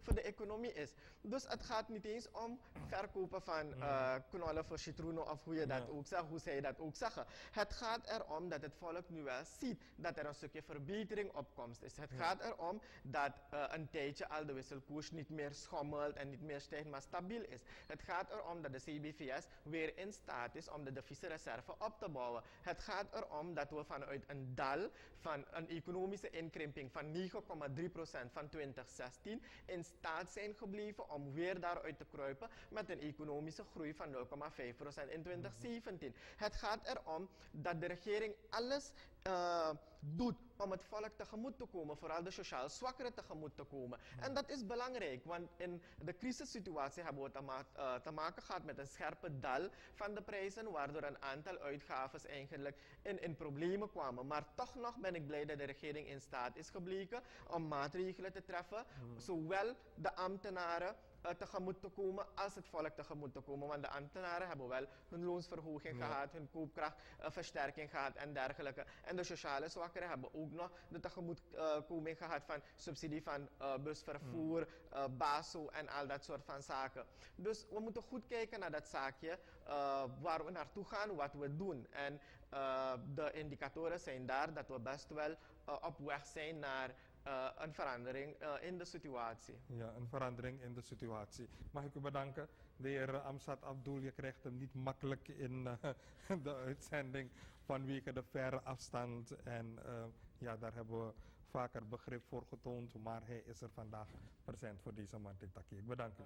voor de economie is. Dus het gaat niet eens om verkopen van knollen voor citroenen of hoe je dat ook zegt, hoe zij dat ook zeggen. Het gaat erom dat het volk nu wel ziet dat er een stukje verbetering op komst is. Het gaat erom dat een tijdje al de wisselkoers niet meer schommelt en niet meer stijgt, maar stabiel is. Het gaat erom dat de CBVS weer in staat is om de deviezenreserve op te bouwen. Het gaat erom dat we vanuit een dal van een economische inkrimping van 9,3% van 2016 in staat zijn gebleven om weer daaruit te kruipen met een economische groei van 0,5% in 2017. Het gaat erom dat de regering alles doet om het volk tegemoet te komen, vooral de sociaal zwakkeren tegemoet te komen. En dat is belangrijk, want in de crisissituatie hebben we te maken gehad met een scherpe dal van de prijzen, waardoor een aantal uitgaven eigenlijk in problemen kwamen. Maar toch nog ben ik blij dat de regering in staat is gebleken om maatregelen te treffen, zowel de ambtenaren tegemoet te komen als het volk tegemoet te komen. Want de ambtenaren hebben wel hun loonsverhoging gehad, hun koopkrachtversterking gehad en dergelijke. En de sociale zwakkeren hebben ook nog de tegemoetkoming gehad van subsidie van busvervoer, BASO en al dat soort van zaken. Dus we moeten goed kijken naar dat zaakje, waar we naartoe gaan, wat we doen. En de indicatoren zijn daar dat we best wel op weg zijn naar een verandering in de situatie. Ja, een verandering in de situatie. Mag ik u bedanken, de heer Amsat Abdul. Je krijgt hem niet makkelijk in de uitzending vanwege de verre afstand. En daar hebben we vaker begrip voor getoond, maar hij is er vandaag present voor deze MMANTEN TAKI. Ik bedank u.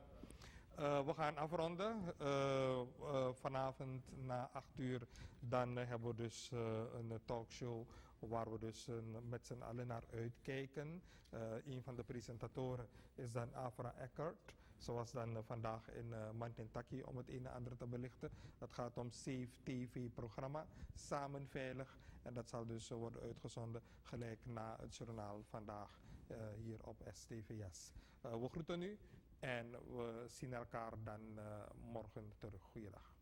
We gaan afronden. Vanavond na 8 uur dan hebben we dus een talkshow waar we dus met z'n allen naar uitkijken. Een van de presentatoren is dan Afra Eckert, zoals dan vandaag in MMANTEN TAKI om het een en ander te belichten. Het gaat om Safe TV-programma, Samen Veilig. En dat zal dus worden uitgezonden gelijk na het journaal vandaag hier op STVS. We groeten u en we zien elkaar dan morgen terug. Goeiedag.